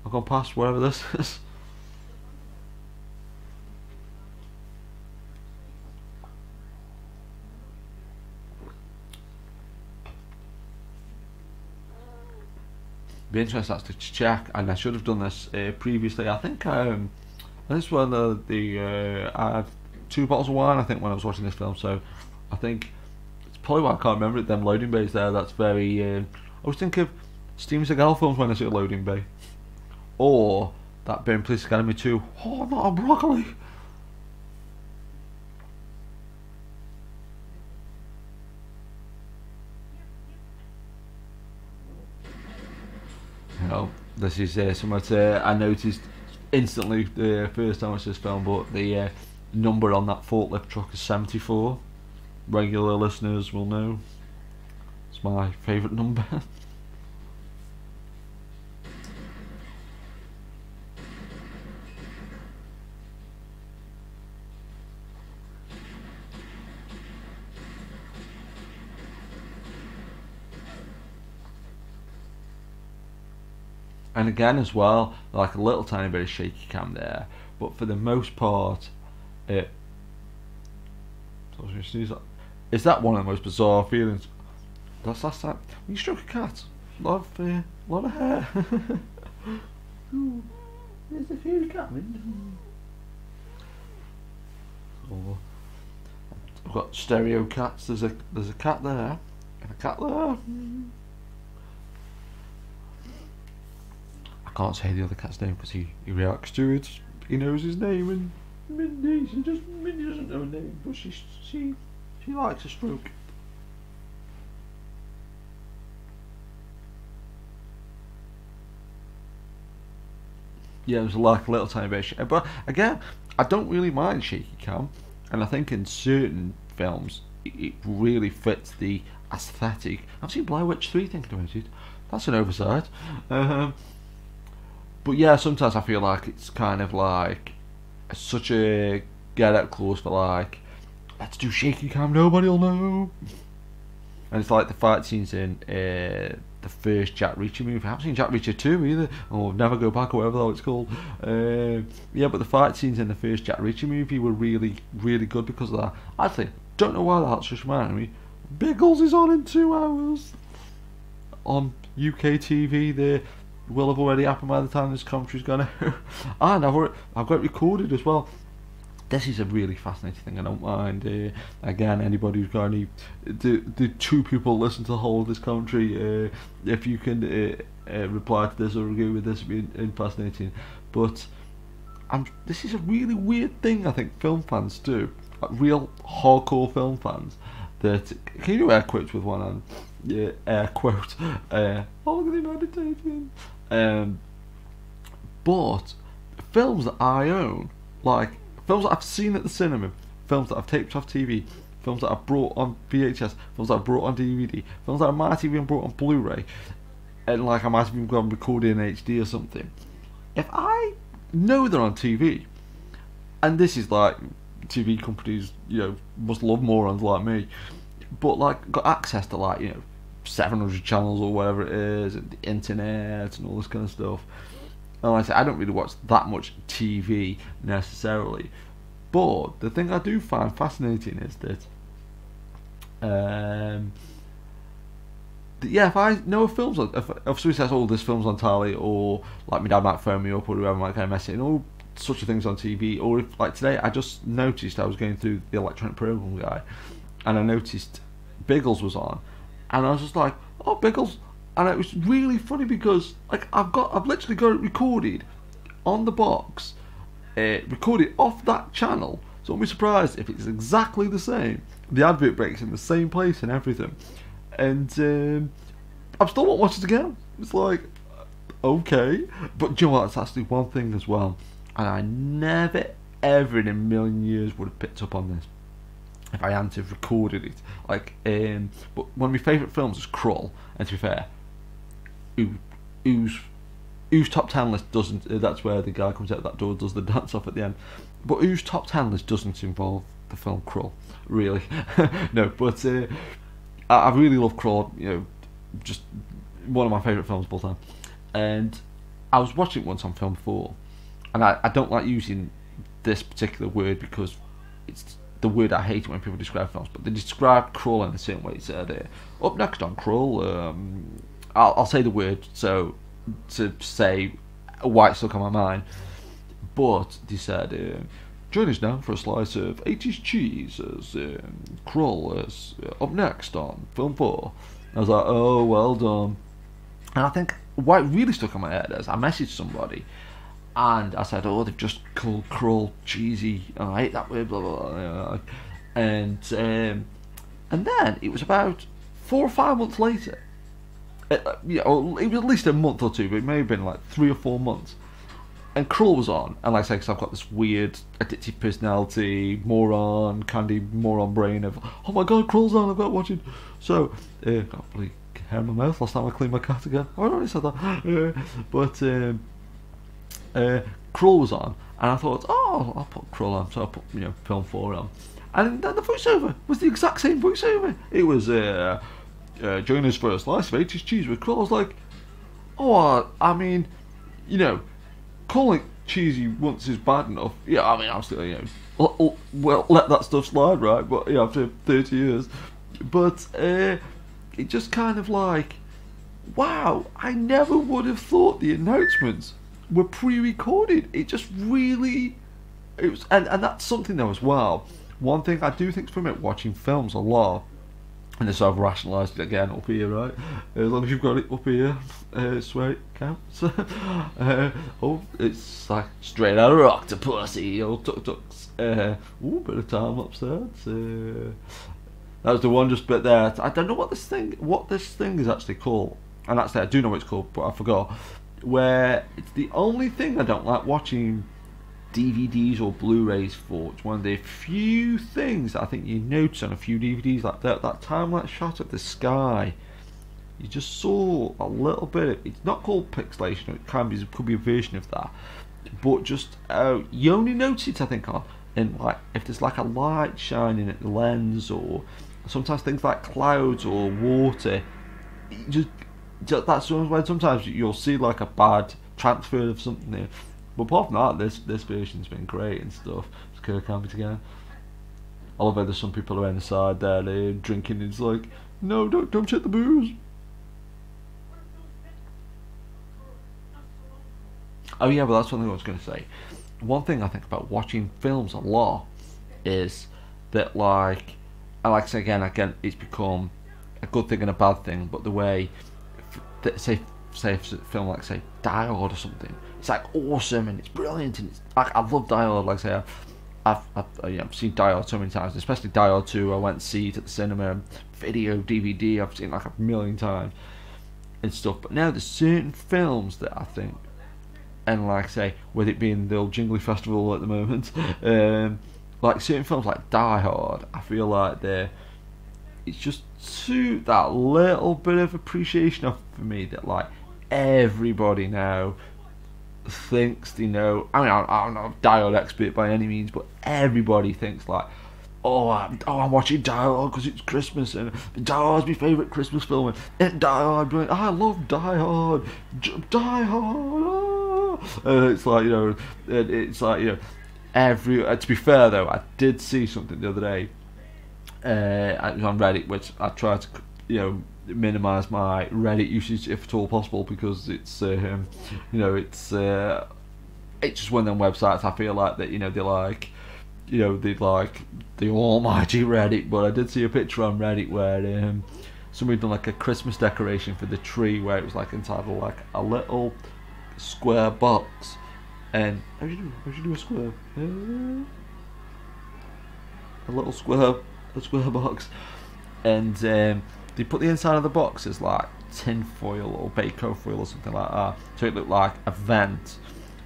I've gone past wherever this is. Be interesting actually to check, and I should have done this previously. I think this one I had 2 bottles of wine, I think, when I was watching this film. So I think it's probably why I can't remember it. Them loading bays there. That's very. I always think of Steven Seagal films when I see a loading bay, or that Burn Police Academy 2. Oh, not a broccoli. This is something I noticed instantly the first time I watched this film, but the number on that forklift truck is 74. Regular listeners will know. It's my favourite number. And again as well, like a little tiny bit of shaky cam there, but for the most part, is that one of the most bizarre feelings? That's last time when you stroke a cat, lot of hair. Ooh, there's a fairy cat. Oh, I've got stereo cats. There's a cat there and a cat there. I can't say the other cat's name because he reacts to it. He knows his name, and Mindy doesn't know her name, but she likes a stroke. Yeah, it was like a little tiny bit, but again, I don't really mind shaky cam, and I think in certain films it really fits the aesthetic. I've seen Blair Witch 3 thinking about it. That's an oversight. But yeah, sometimes I feel like it's kind of like such a get out clause for like, let's do shaky cam, nobody'll know. And it's like the fight scenes in the first Jack Reacher movie. I haven't seen Jack Reacher 2 either, or Never Go Back, or whatever the hell it's called. Yeah, but the fight scenes in the first Jack Reacher movie were really, really good because of that. Actually, don't know why that's just reminded me. Biggles is on in 2 hours on UK TV. There will have already happened by the time this commentary's gone out. And I've got it recorded as well. This is a really fascinating thing. I don't mind. Again, anybody who's got any, the 2 people listen to the whole of this commentary, if you can reply to this or agree with this, it'd be fascinating. But this is a really weird thing I think film fans do, like real hardcore film fans. That can you do air quotes with one hand? Yeah, air quote. Oh, look at the meditating. But films that I own, like films that I've seen at the cinema, films that I've taped off TV, films that I've brought on VHS, films that I've brought on DVD, films that I might have even brought on Blu-ray, and like I might have even gone recorded in HD or something. If I know they're on TV, and this is like TV companies, must love morons like me, but like got access to like 700 channels or whatever it is, and the internet and all this kind of stuff. And like I say, I don't really watch that much TV necessarily, but the thing I do find fascinating is that yeah, if I know a film's on, if somebody says, oh, this film's on tally, or like my dad might phone me up, or whoever might kind of mess it, and all such a things on TV, or if like today I just noticed I was going through the electronic program guide, and I noticed Biggles was on, and I was just like, oh, Biggles. And it was really funny because like I've literally got it recorded on the box, recorded off that channel. So I'll be surprised if it's exactly the same. The advert breaks in the same place and everything. And I still won't watch it again. It's like, okay. But do you know what? It's actually one thing as well. And I never ever in a million years would have picked up on this if I hadn't have recorded it. Like, but one of my favourite films is Krull. And to be fair, whose top 10 list doesn't, that's where the guy comes out that door, does the dance off at the end, but whose top 10 list doesn't involve the film Krull, really? No, but I really love Krull, just one of my favourite films of all time. And I was watching it once on Film 4, and I don't like using this particular word because it's the word I hate when people describe films, but they describe Krull in the same way. It said, up next on Krull, I'll say the word so to say why it's stuck on my mind, but they said, join us now for a slice of 80s cheese as Krull is up next on Film 4. I was like, oh, well done. And I think what really stuck on my head is I messaged somebody and I said, oh, they've just called Krull cheesy, and I hate that word, blah blah blah. And then it was about 4 or 5 months later. It was at least a month or two, but it may have been like 3 or 4 months. and Krull was on, and like I say, because I've got this weird addictive personality, moron, candy moron brain of, oh my god, Krull's on, I've got to watch it. So, got bloody hair in my mouth last time I cleaned my cat again. I already said that. But Krull was on, and I thought, oh, I'll put Krull on, so I put, film 4 on. And then the voiceover was the exact same voiceover. It was, during his first slice of 80s cheese with Krull. I was like, oh, I mean, calling it cheesy once is bad enough. Yeah, I mean, I'm still, well, let that stuff slide, right? But after 30 years, but it just kind of like, wow, I never would have thought the announcements were pre-recorded. It just really, it was, and that's something though as well. One thing I do think from it, watching films a lot. And this I've rationalised it again up here, right? As long as you've got it up here, swear it counts. It's like straight out of Octopussy, old tuk-tuks. Bit of time upstairs. That was the one just bit there. I don't know what this thing is actually called. And actually I do know what it's called, but I forgot. Where it's the only thing I don't like watching DVDs or Blu-rays for. It's one of the few things that I think you notice on a few DVDs like that time-lapse shot of the sky. You just saw a little bit of, it's not called pixelation, it could be a version of that, but just you only notice it, I think, in like if there's like a light shining at the lens, or sometimes things like clouds or water. Just that's when sometimes you'll see like a bad transfer of something there. But apart from that, this version's been great and stuff. It's Kirk Hammett again. I love how there's some people around the side there, they're drinking. It's like, no, don't check the booze. Oh yeah, but that's one thing I was going to say. One thing I think about watching films a lot is that, like, I like to say again, it's become a good thing and a bad thing. But the way, say a film like say Die Hard or something, it's like awesome and it's brilliant and it's like, I love Die Hard. Like I say, I've seen Die Hard so many times, especially Die Hard 2. I went to see it at the cinema, video, DVD. I've seen it like a million times and stuff. But now there's certain films that I think, and like I say, with it being the old Jingly Festival at the moment, like certain films like Die Hard, I feel like it's just too that little bit of appreciation of for me that like everybody now thinks they know. I mean, I'm not a Die Hard expert by any means, but everybody thinks like, I'm watching Die Hard because it's Christmas and Die Hard's my favourite Christmas film and Die Hard, brilliant. I love Die Hard, Die Hard. It's like, to be fair though, I did see something the other day. It was on Reddit, which I try to, minimise my Reddit usage if at all possible, because it's it's just one of them websites I feel like that they like the almighty Reddit. But I did see a picture on Reddit where somebody done like a Christmas decoration for the tree, where it was like entitled like a little square box. And how do you do a square? A little square box, and they put the inside of the box as like tin foil or Baco foil or something like that, so it looked like a vent.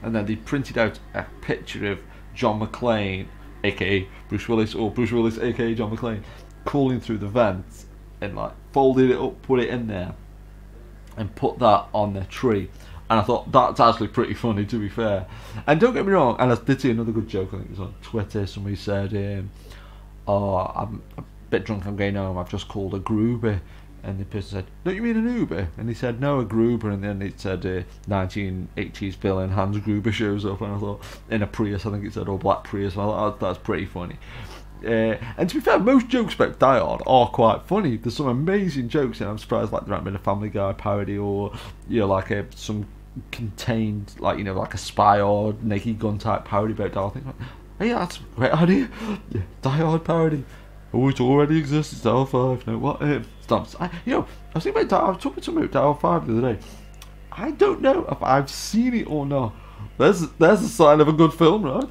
And then they printed out a picture of John McClane, aka Bruce Willis, or Bruce Willis, aka John McClane, crawling through the vent, and like folded it up, put it in there, and put that on their tree. And I thought that's actually pretty funny, to be fair. And don't get me wrong, and I did see another good joke, I think it was on Twitter. Somebody said, I'm a bit drunk, I'm going home, I've just called a Gruber. And the person said, don't you mean an Uber? And he said, no, a Gruber. And then it said 1980s villain Hans Gruber shows up, and I thought, in a Prius, I think it said, or black Prius. And I thought, that's pretty funny. And to be fair, most jokes about Die Hard are quite funny. There's some amazing jokes, and I'm surprised like there hasn't been a Family Guy parody, or like some contained, like like a Spy or Naked Gun type parody about Die Hard. I think, hey, that's a great idea. Yeah, Die Hard parody. Oh, it already exists. It's Die Hard 5. No, what? Stumps. I was thinking about I was talking to someone about Die Hard 5 the other day. I don't know if I've seen it or not. There's a sign of a good film, right?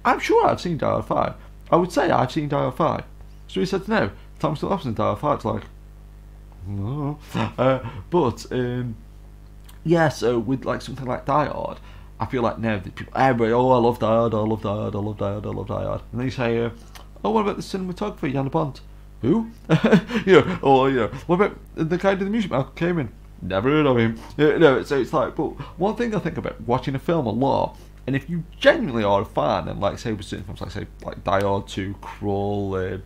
I'm sure I've seen Die Hard 5. I would say I've seen Die Hard 5. So he said no. Tom still hasn't seen Die Hard 5. It's like, no. Yeah, so with like something like Die Hard, I feel like now that people, everybody, oh, I love Die Hard, I love Die Hard, I love Die Hard, I love Die Hard, and they say, oh, what about the cinematographer, Jan de Bont? Who? Or what about the guy who did the music? Malcolm Kamen. Never heard of him. So it's like, but one thing I think about watching a film a lot, and if you genuinely are a fan, and like say with certain films, like say like Die Hard 2, Crawl,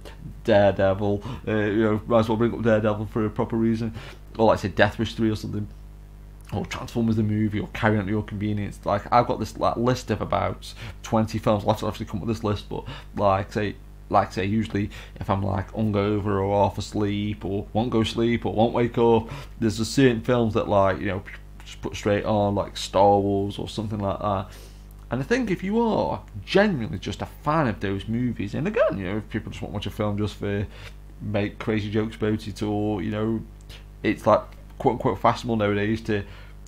Daredevil, might as well bring up Daredevil for a proper reason, or like say Death Wish 3 or something, or Transformers the movie, or Carry On to Your Convenience. Like I've got this like list of about 20 films. I'll have to come up with this list, but like say usually if I'm like hungover or half asleep or won't go sleep or won't wake up, there's a certain films that like just put straight on, like Star Wars or something like that. And I think if you are genuinely just a fan of those movies, and again, if people just want to watch a film just for make crazy jokes about it, or it's like quote unquote fashionable nowadays to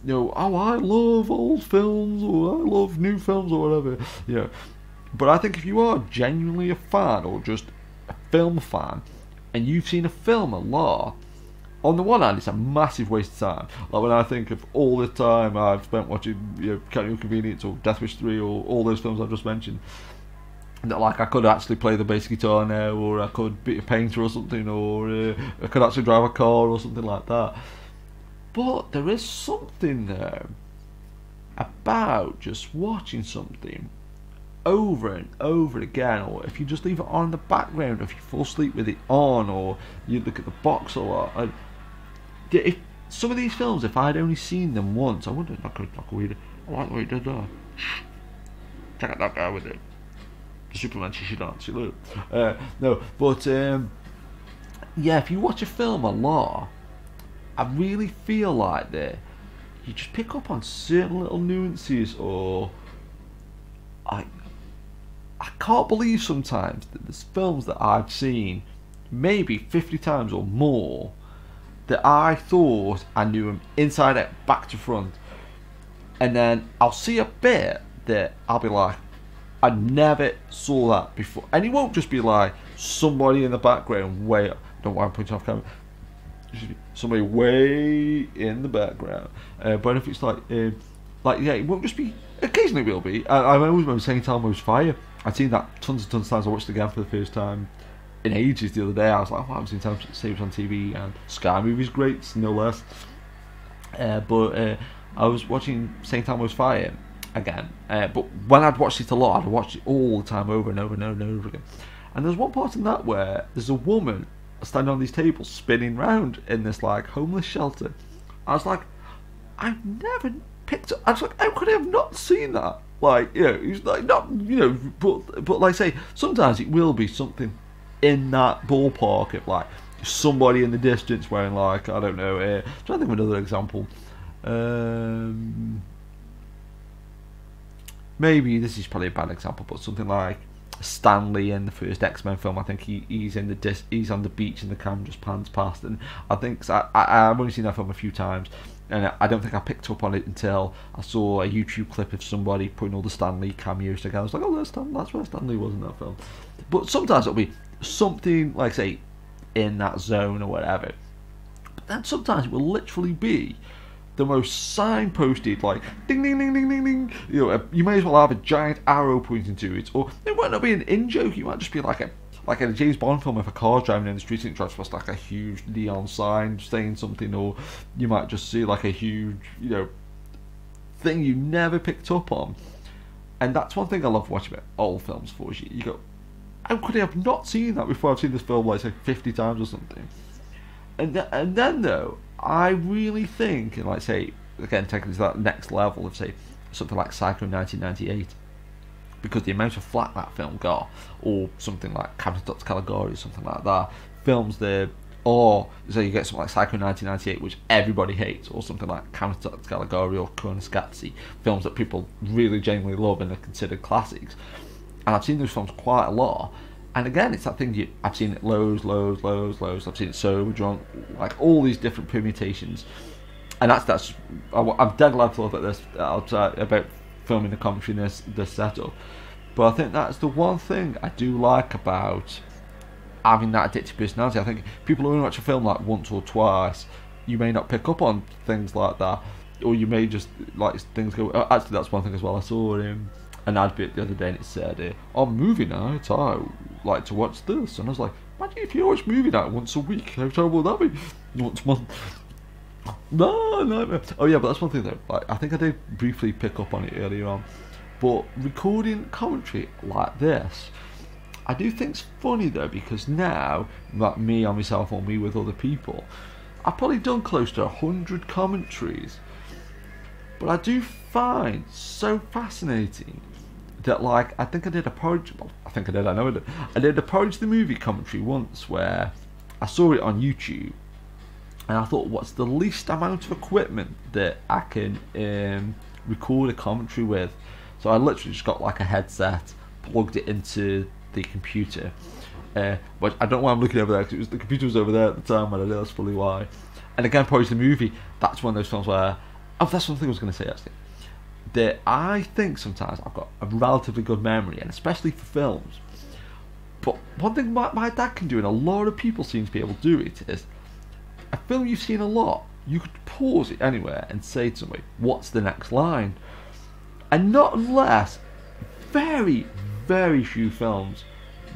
oh, I love old films or I love new films or whatever, But I think if you are genuinely a fan or just a film fan and you've seen a film a lot, on the one hand it's a massive waste of time. Like when I think of all the time I've spent watching Carry On Convenience or Death Wish 3 or all those films I've just mentioned, that like I could actually play the bass guitar now, or I could be a painter or something, or I could actually drive a car or something like that. But there is something there about just watching something over and over again, or if you just leave it on in the background, or if you fall asleep with it on, or you look at the box a lot. If some of these films, if I'd only seen them once, I wouldn't like a reader. I like the way he did that. Check out that guy with it. The Superman she dance, look. No, but if you watch a film a lot, I really feel like that you just pick up on certain little nuances, or I can't believe sometimes that there's films that I've seen maybe 50 times or more that I thought I knew them inside out, back to front, and then I'll see a bit that I'll be like, I never saw that before, and it won't just be like somebody in the background way, don't want to point off camera, somebody way in the background, but if it's like it won't just be, occasionally it will be. I always remember saying St. Elmo's Fire. I'd seen that tons and tons of times. I watched it again for the first time in ages the other day. I was like, I haven't seen time saves on TV, and Sky Movie's great, no less. But I was watching St. Elmo's Fire again. But when I'd watched it a lot, I'd watched it all the time over and over and over and over again. And there's one part in that where there's a woman standing on these tables spinning round in this like homeless shelter. I was like, I've never picked up. I was like, how could I have not seen that? Like, it's like not, but like say, sometimes it will be something in that ballpark of like somebody in the distance wearing like, I don't know, trying to think of another example. Maybe this is probably a bad example, but something like Stanley in the first X-Men film. I think he's in he's on the beach and the camera just pans past, and I think I've only seen that film a few times, and I don't think I picked up on it until I saw a YouTube clip of somebody putting all the Stanley cameos together. I was like, oh, that's where Stanley was in that film. But sometimes it'll be something like, say, in that zone or whatever, but then sometimes it will literally be the most signposted, like ding ding ding ding ding ding. You may as well have a giant arrow pointing to it, or it might not be an in-joke. You might just be like a James Bond film if a car's driving down the street and it drives past like a huge neon sign saying something, or you might just see like a huge thing you never picked up on. And that's one thing I love watching about old films for. You go, how could I have not seen that before? I've seen this film like say 50 times or something. And then though, I really think, and like say, again, taking it to that next level of say something like Psycho 1998, because the amount of flack that film got, or something like Captain Dr. Caligari, something like that, films there, or so you get something like Psycho 1998, which everybody hates, or something like Captain Dr. Caligari or Koenigsegg, films that people really genuinely love and are considered classics. And I've seen those films quite a lot. And again, it's that thing, I've seen it loads. I've seen it sober, drunk, like all these different permutations. And I'm dead glad to talk about this, about filming the commentary in this setup. But I think that's the one thing I do like about having that addictive personality. I think people who only watch a film like once or twice, you may not pick up on things like that. or you may just like things go. Actually, that's one thing as well. I saw an advert the other day and it said, on movie night I like to watch this, and I was like, imagine if you watch movie night once a week, how terrible would that be? Once a month. No. Oh yeah, but that's one thing though. Like, I think I did briefly pick up on it earlier on, but recording commentary like this, I do think's funny though, because now, like me on myself or me with other people, I've probably done close to 100 commentaries, but I do find so fascinating that, like, I think I did a Porridge, well, I think I did, I know I did. I did a Porridge the movie commentary once where I saw it on YouTube, and I thought, what's the least amount of equipment that I can record a commentary with? So I literally just got like a headset, plugged it into the computer, but I don't know why I'm looking over there, because the computer was over there at the time when I did. That's probably why. And again, Porridge the movie, that's one of those films where, oh, that's one thing I was going to say actually, that I think sometimes I've got a relatively good memory, and especially for films. But one thing my dad can do, and a lot of people seem to be able to do it, is a film you've seen a lot, you could pause it anywhere and say to somebody, what's the next line? And not unless very, very few films,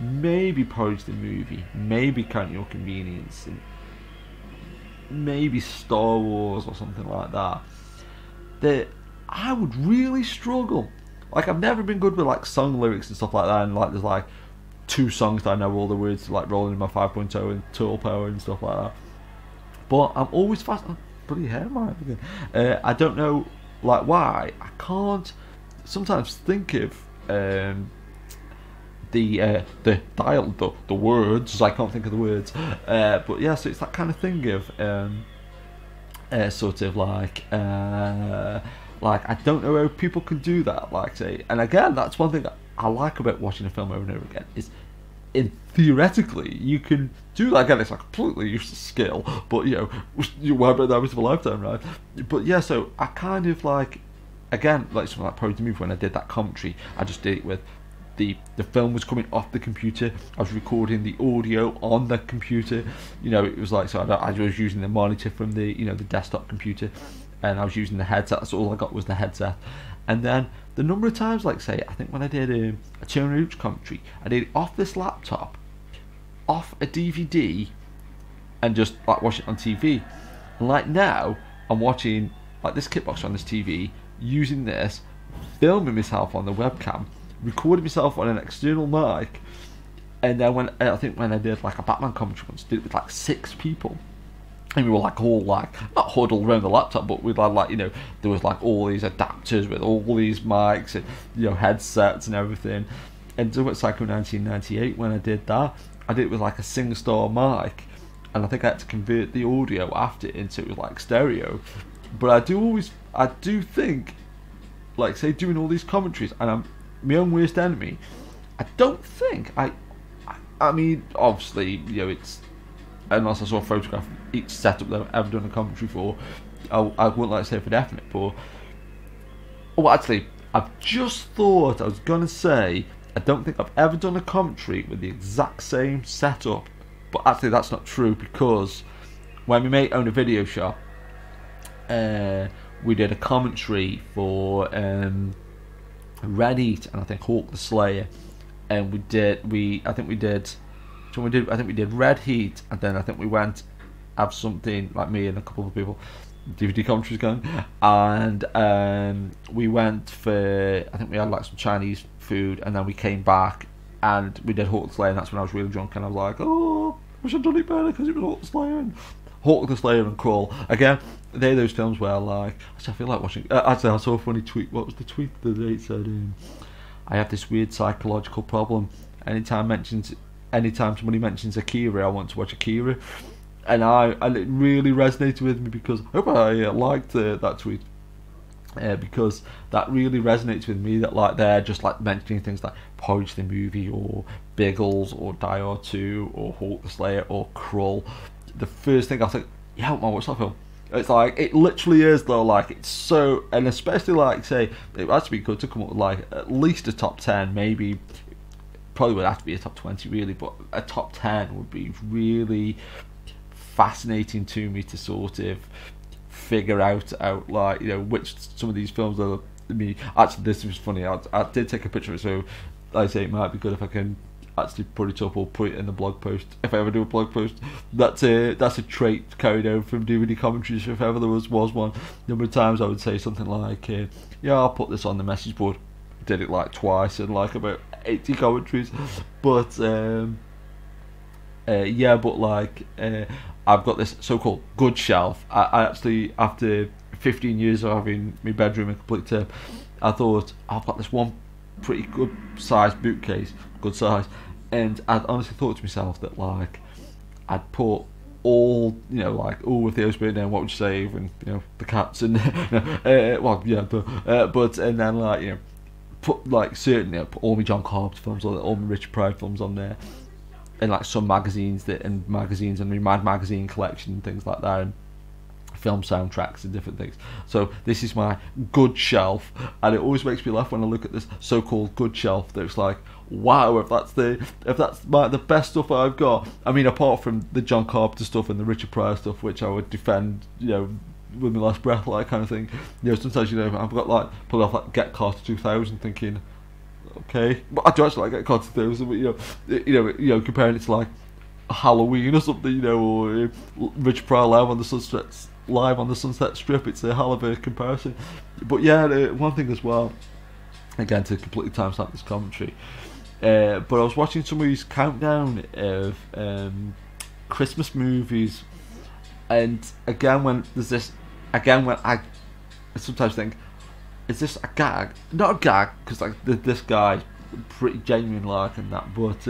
maybe Porridge the movie, maybe Count Your Convenience, and maybe Star Wars or something like that, that I would really struggle. Like, I've never been good with like song lyrics and stuff like that, and like there's like 2 songs that I know all the words to, like Rolling in My 5.0 and Turtle Power and stuff like that. But I'm always fast. Oh, bloody hair, man. I don't know like why I can't sometimes think of the dial, the words. I can't think of the words. But yeah, so it's that kind of thing of sort of like I don't know how people can do that. Like, say, and again, that's one thing I like about watching a film over and over again, is theoretically you can do that. Again, it's like a completely useless skill, but you know, you work about that of a lifetime, right? But yeah, so I kind of like, again, like something like Porridge the movie, when I did that commentary, I just did it with the film was coming off the computer, I was recording the audio on the computer, you know, it was like, so I was using the monitor from the, you know, the desktop computer, and I was using the headset. That's all I got was the headset. And then the number of times, like say, I think when I did a Turner Hooch commentary, I did it off this laptop, off a DVD, and just like watch it on TV. And like now, I'm watching like this Kickboxer on this TV, using this, filming myself on the webcam, recording myself on an external mic, and then when I think when I did like a Batman commentary once, I did it with like 6 people. And we were like all like, not huddled around the laptop, but we'd like, you know, there was like all these adapters with all these mics and, you know, headsets and everything. And so at Psycho 1998, when I did that, I did it with like a SingStar mic, and I think I had to convert the audio after into like stereo. But I do think, like say, doing all these commentaries, and I'm my own worst enemy, I don't think I mean, obviously, you know, it's, unless I saw a photograph of each setup that I've ever done a commentary for, I wouldn't like to say for definite, but oh, actually, I've just thought I was gonna say I don't think I've ever done a commentary with the exact same setup, but actually that's not true, because when my mate owned a video shop, we did a commentary for Red Heat and I think Hawk the Slayer, and I think we did Red Heat, and then I think we went have something, like me and a couple of people, DVD commentaries going, and we went for, I think we had like some Chinese food, and then we came back and we did Hawk the Slayer, and that's when I was really drunk, and I was like, oh, I wish I'd done it better, because it was Hawk the Slayer, and Hawk the Slayer and Crawl. Again, they're those films where like, actually I feel like watching, actually I saw a funny tweet. What was the tweet the day? It said, I have this weird psychological problem, anytime somebody mentions Akira, I want to watch Akira. And it really resonated with me, because I hope I liked that tweet, because that really resonates with me, that like they're just like mentioning things like Porridge the movie, or Biggles, or Die Hard 2, or Hawk the Slayer, or Krull. The first thing I think, yeah, I want to watch that film. It's like, it literally is though, like, it's so, and especially like, say, it would actually be good to come up with like at least a top 10, maybe, probably would have to be a top 20 really, but a top 10 would be really fascinating to me to sort of figure out like, you know, which some of these films are me. Actually, this was funny. I did take a picture of it, so like I say it might be good if I can actually put it up or put it in the blog post if I ever do a blog post. That's a trait carried over from DVD commentaries. If ever there was one, number of times I would say something like, yeah, I'll put this on the message board. Did it like twice in like about 80 commentaries, but yeah, but like I've got this so-called good shelf. I actually, after 15 years of having my bedroom a complete tip, I thought I've got this one pretty good sized bookcase, good size, and I honestly thought to myself that like I'd put all, you know, like, oh, if the house burned down, what would you save, and you know, the cats, and well, yeah, but and then like, you know, put like certain, you know, put all my John Carpenter films on, all my Richard Pryor films on there, and like some magazines and my Mad Magazine collection and things like that, and film soundtracks and different things. So this is my good shelf, and it always makes me laugh when I look at this so-called good shelf. That it's like, wow, if that's the best stuff I've got. I mean, apart from the John Carpenter stuff and the Richard Pryor stuff, which I would defend, you know, with my last breath, like kind of thing. You know, sometimes, you know, I've got like pull off like Get Carter 2000, thinking, okay, but I do actually like Get Carter 2000, but you know, comparing it to like Halloween or something, you know, or Richard Pryor live on the Sunset Strip, it's a hell of a comparison. But yeah, one thing as well, again to completely timestamp this commentary, but I was watching somebody's countdown of Christmas movies, and again when I sometimes think, is this a gag? Not a gag, because like this guy's pretty genuine like and that, but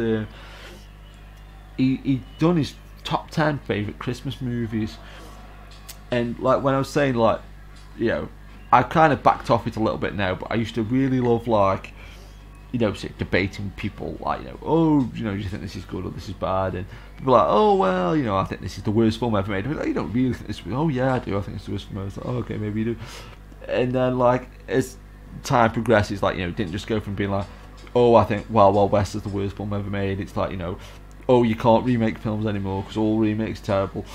he done his top 10 favourite Christmas movies. And like when I was saying, like, you know, I kind of backed off it a little bit now, but I used to really love, like, you know, say, debating people, like, you know, oh, you know, do you think this is good or this is bad? And people are like, oh, well, you know, I think this is the worst film ever made. I'm like, you don't really think this? Oh yeah, I do. I think it's the worst film ever. Like, oh, okay, maybe you do. And then like as time progresses, like, you know, it didn't just go from being like, oh, I think Wild Wild West is the worst film ever made. It's like, you know, oh, you can't remake films anymore because all remakes are terrible.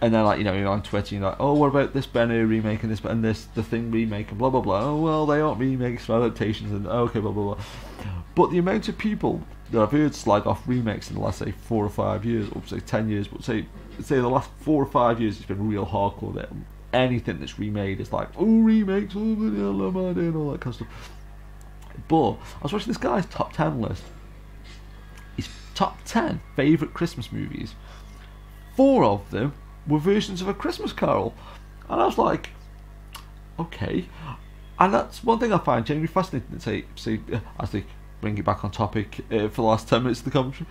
And then, like, you know, you're on Twitter, you're like, oh, what about this Ben Hur remake and this and this The Thing remake and blah blah blah. Oh, well, they aren't remakes, they're adaptations, and okay, blah blah blah. But the amount of people that I've heard slag off remakes in the last, say, 4 or 5 years, or say 10 years, but say the last 4 or 5 years, it's been real hardcore. That anything that's remade is like, oh, remakes, oh, and all that kind of stuff. But I was watching this guy's top 10 list. His top 10 favourite Christmas movies. 4 of them were versions of A Christmas Carol, and I was like, okay. And that's one thing I find genuinely fascinating. Say as they bring it back on topic for the last 10 minutes of the commentary,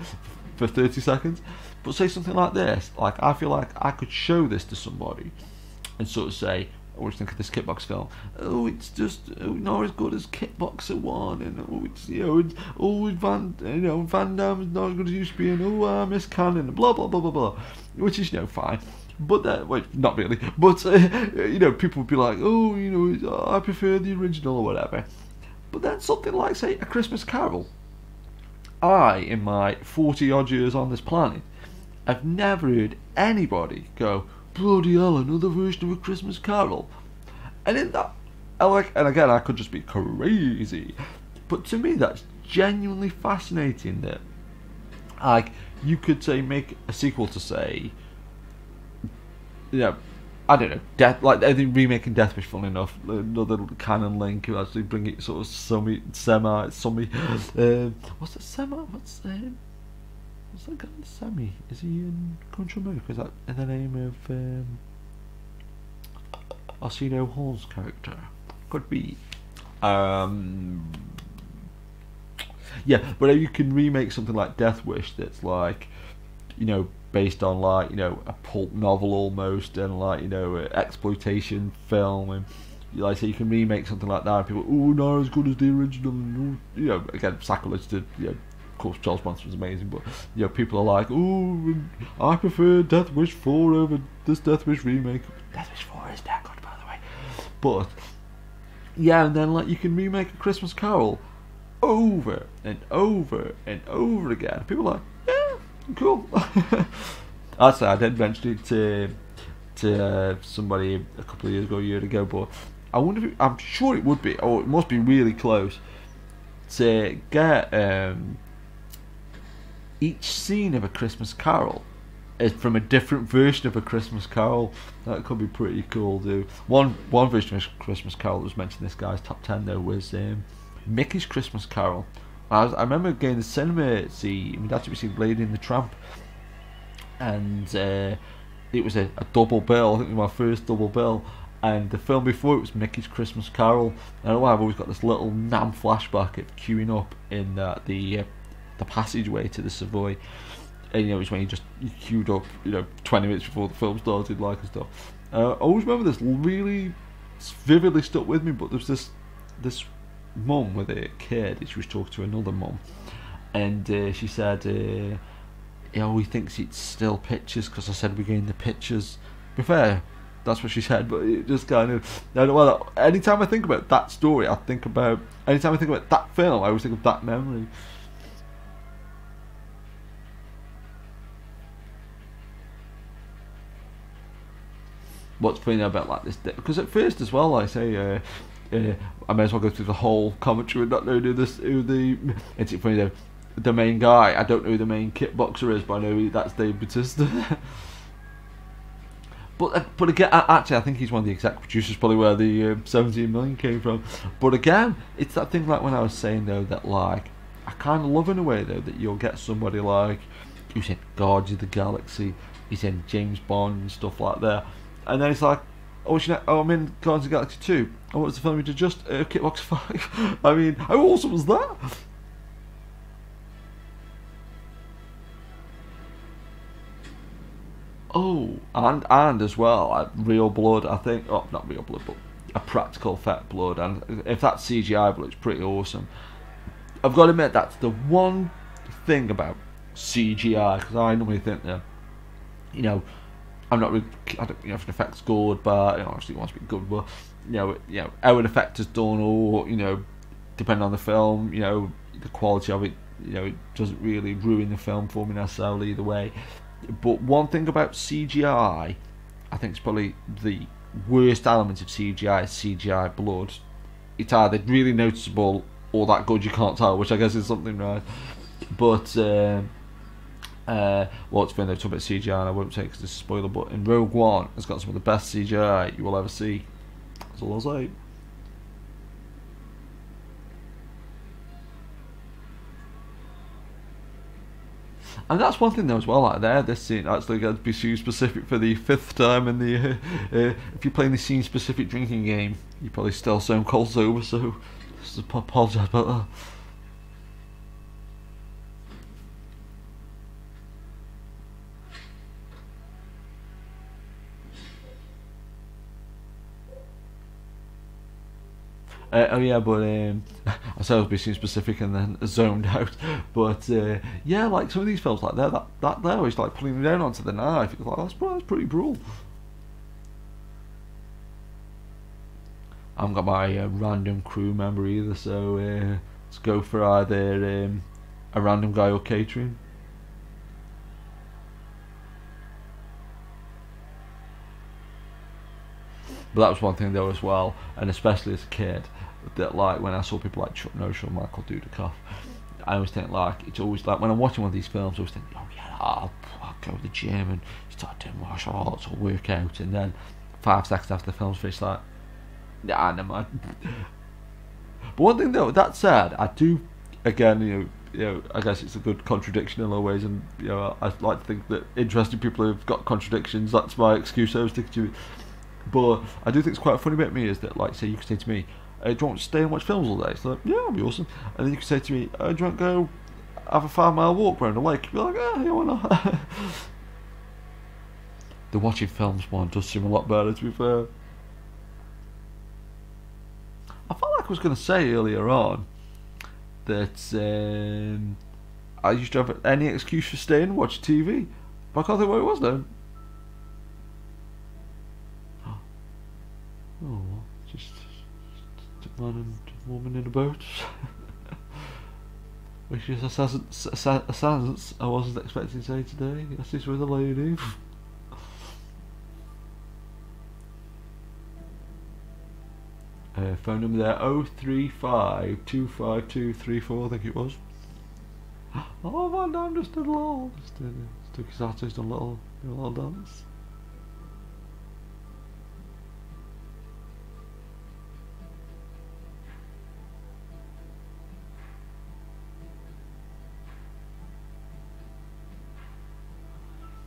for 30 seconds, but say something like this, like, I feel like I could show this to somebody and sort of say, what do you think of this Kickboxer film? Oh, it's just not as good as Kickboxer 1, and oh, it's, you know, Van Damme is not as good as it used to be, and oh, I miss Cannon, and blah blah blah blah blah, which is, you know, fine. But well, not really. But you know, people would be like, oh, you know, I prefer the original or whatever. But then something like, say, A Christmas Carol. I, in my 40 odd years on this planet, have never heard anybody go, bloody hell, another version of A Christmas Carol. And in that, and again, I could just be crazy, but to me that's genuinely fascinating that, like, you could say make a sequel to, say, you know, I don't know, I think remaking Death Wish, fun enough, another canon link who actually bring it sort of semi, what's that guy, Sammy? Is he in Country America? Is that in the name of Arsenio Hall's character? Could be. Yeah, but you can remake something like Death Wish that's like, you know, based on, like, you know, a pulp novel almost, and like, you know, exploitation film, and like, so you can remake something like that, and people, oh, not as good as the original, and, you know, again, sacrilege to, you know, of course Charles Bronson was amazing, but, you know, people are like, oh, I prefer Death Wish 4 over this Death Wish remake. Death Wish 4 is that good, by the way. But yeah, and then, like, you can remake A Christmas Carol over and over and over again. People are like, yeah, cool. Actually, I did mention it to somebody a couple of years ago, a year ago, but I wonder if I'm sure it would be, or it must be really close, to get each scene of A Christmas Carol is from a different version of A Christmas Carol. That could be pretty cool, dude. One version of A Christmas Carol that was mentioned in this guy's top 10 though was Mickey's Christmas Carol. I remember going to the cinema to see, my dad took me to see Lady and the Tramp, and it was a double bill. I think it was my first double bill, and the film before it was Mickey's Christmas Carol. And I don't know why I've always got this little Nam flashback of queuing up in the passageway to the Savoy, and it's when you queued up 20 minutes before the film started, like, and stuff. I always remember this really vividly stuck with me. But there was this mum with a kid, and she was talking to another mum, and she said, he thinks it's still pictures because I said we're getting the pictures. To be fair, that's what she said, but it just kind of, well, anytime I think about that story, anytime I think about that film, I always think of that memory. What's funny about like this, because at first as well, I say, I may as well go through the whole commentary and not know it's funny though, the main guy, I don't know who the main kickboxer is, but I know that's Dave Bautista. But again, actually I think he's one of the exec producers, probably where the 17 million came from. But again, it's that thing like when I was saying though, that like, I kind of love in a way though, that you'll get somebody like, who's in Guardians of the Galaxy, he's in James Bond and stuff like that. And then it's like, I'm in Guardians of the Galaxy 2. Oh, what was the film we did just? Kickboxer 5. I mean, how awesome was that? Oh, and as well, real blood, I think. Oh, not real blood, but a practical effect blood. And if that's CGI blood, it's pretty awesome. I've got to admit, that's the one thing about CGI, because I normally think that, I'm not really, I don't, if an effect's good, but obviously it wants to be good, but how an effect is done, or depending on the film, the quality of it, it doesn't really ruin the film for me necessarily either way. But one thing about CGI, I think it's probably the worst element of CGI is CGI blood. It's either really noticeable or that good you can't tell, which I guess is something, right? But well, it's funny they're talking about CGI, and I won't say because it's a spoiler, but in Rogue One, it's got some of the best CGI you will ever see. That's all I'll say. And that's one thing though as well, like this scene actually going to be scene specific for the 5th time in the if you're playing the scene specific drinking game, you're probably still so cold sober, so just apologise about that. Oh yeah, but I said I was being specific and then zoned out. But yeah, like some of these films like that there is like pulling down onto the knife. It's like that's pretty brutal. I haven't got my random crew member either, so let's go for either a random guy or catering. But that was one thing though as well, and especially as a kid, that like when I saw people like Chuck Norris or Michael Dudikoff, I always think like, it's always like when I'm watching one of these films, I always think, oh yeah, I'll go to the gym and start doing martial arts or work out, and then 5 seconds after the film's finished, like, nah, never mind. But one thing though, that said, I do, again, I guess it's a good contradiction in a lot of ways, and I like to think that interesting people have got contradictions. That's my excuse. I was sticking to it. But I do think it's quite funny about me is that, like, say you could say to me, do you want to stay and watch films all day? It's like, yeah, that'd be awesome. And then you could say to me, do you want to go have a 5-mile walk around the lake? You'd be like, yeah, why not? The watching films one does seem a lot better, to be fair. I felt like I was going to say earlier on that I used to have any excuse for staying and watch TV, but I can't think what it was now. Oh, just a man and a woman in a boat. Which is a sentence I wasn't expecting to say today. Yes, it's with a lady. Phone number there, 035 25234, I think it was. Oh, Van Damme just did a little, took his artist on a little dance.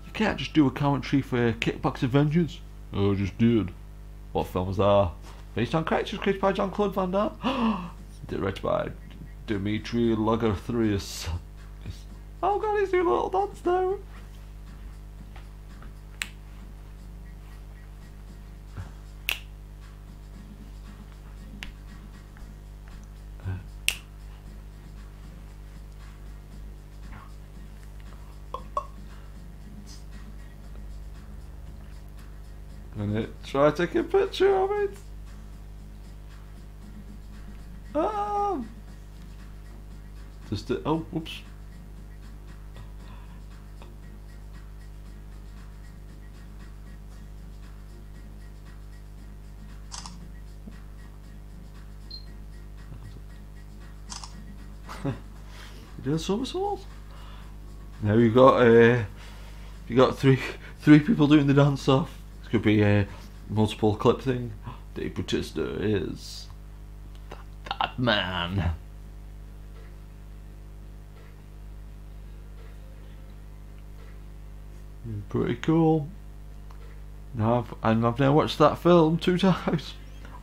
You can't just do a commentary for Kickboxer Vengeance. Oh, I just did. What film was that? Based on characters created by Jean-Claude Van Damme. Directed by Dimitri Logothrius. Oh god, he's doing a little dance now. I'm gonna try to take a picture of it. Just oh, whoops. You did a somersault. Now you got three people doing the dance off. This could be a multiple clip thing. Dave Bautista is that man. Pretty cool. Now I've now watched that film 2 times.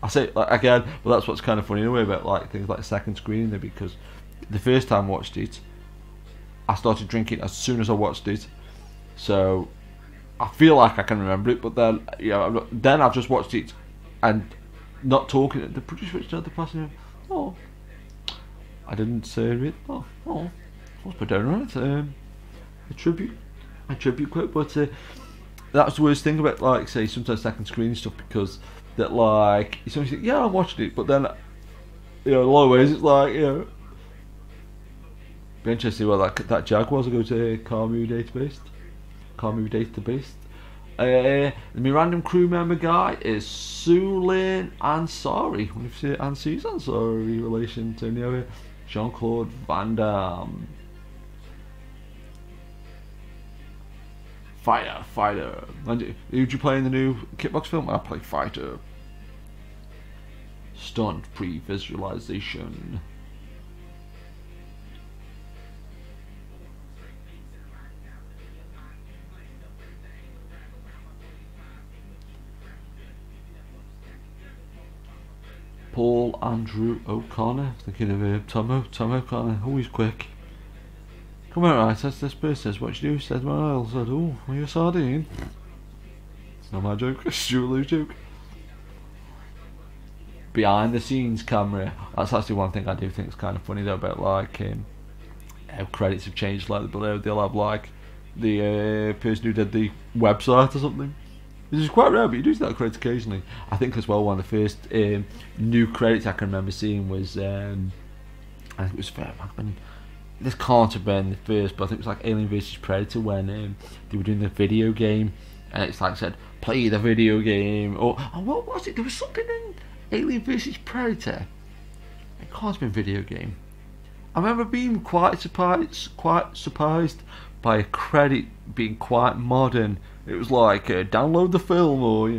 I say it like again, but that's what's kind of funny in a way about like things like second screening there, because the first time I watched it, I started drinking as soon as I watched it, so I feel like I can remember it. But then, then I've just watched it and not talking. The producer switched out the passing. Oh, I didn't say it. Oh, let's put down right. A tribute quote, but that's the worst thing about like say sometimes second screen stuff, because that like you sometimes think, yeah, I watched it, but then a lot of ways it's like be interesting what that Jaguars will go to car movie database. The random crew member guy is Sulin Ansari. I wonder if you say Ansari's Ansari relation to Jean-Claude Van Damme. Fighter. And who'd you play in the new Kickbox film? I play Fighter. Stunt pre-visualization. Paul Andrew O'Connor. Thinking of Tom O'Connor. Always quick. Come on, right, says this person says, what you do? Says Miles. Said, oh, are you a sardine? It's not my joke, it's Julie's joke. Behind the scenes camera. That's actually one thing I do think is kind of funny though, about like how credits have changed, like they'll have like the person who did the website or something. This is quite rare, but you do see that credits occasionally. I think as well one of the first new credits I can remember seeing was I think it was this can't have been the first, but I think it was like Alien vs Predator when they were doing the video game, and it's like said play the video game, or what was it? There was something in Alien vs Predator. It can't have been video game. I remember being quite surprised by a credit being quite modern. It was like download the film, or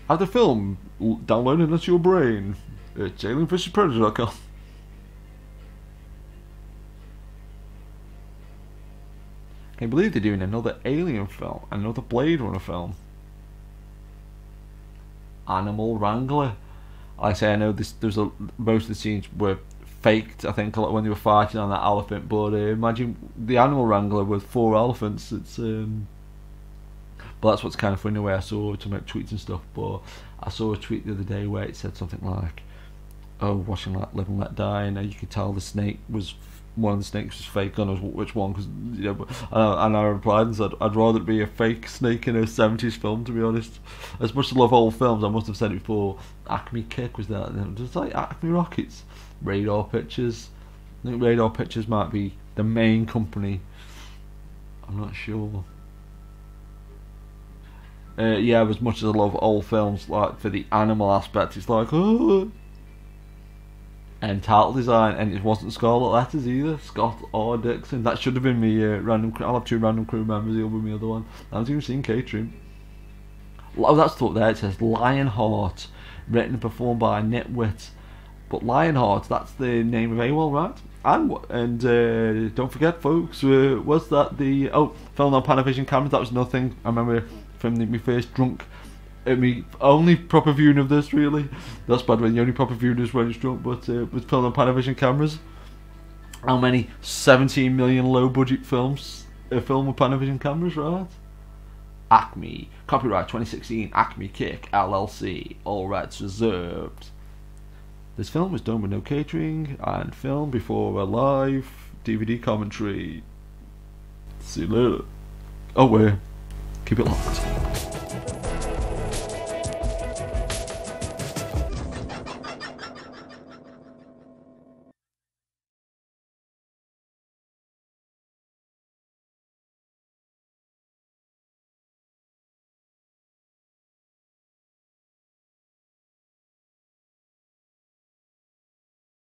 have the film downloaded into your brain. It's Alien vs Predator.com. I believe they're doing another Alien film, another Blade Runner film. Animal Wrangler. Like I say, I know most of the scenes were faked, I think, when they were fighting on that elephant, but imagine the Animal Wrangler with 4 elephants. It's but that's what's kind of funny, the way I saw to make tweets and stuff. But I saw a tweet the other day where it said something like, oh, watching like Live and Let Die, and you could tell the snake was, one of the snakes was fake. I don't know which one, because and I replied and said I'd rather it be a fake snake in a 70s film, to be honest. As much as I love old films, I must have said it before, Acme Kick was that, just like Acme Rockets, Radar Pictures. I think Radar Pictures might be the main company, I'm not sure. Yeah, as much as I love old films, like for the animal aspect, it's like, oh. And title design, and it wasn't Scarlet Letters either, Scott or Dixon. That should have been me. Random. I'll have 2 random crew members. He'll be my other one. I haven't even seen catering. Oh, that's up there. It says Lionheart, written and performed by Nitwit. But Lionheart, that's the name of AWOL, right? And don't forget, folks, was that the filmed on Panavision cameras? That was nothing. I remember from my first drunk. My only proper viewing of this, really. That's bad when the only proper viewing is when it's drunk, but it was filmed on Panavision cameras. How many 17 million low budget films are filmed with Panavision cameras, right? Acme, copyright 2016, Acme Kick LLC, all rights reserved. This film was done with no catering and filmed before a live DVD commentary. See you later. Oh, wait. Keep it locked.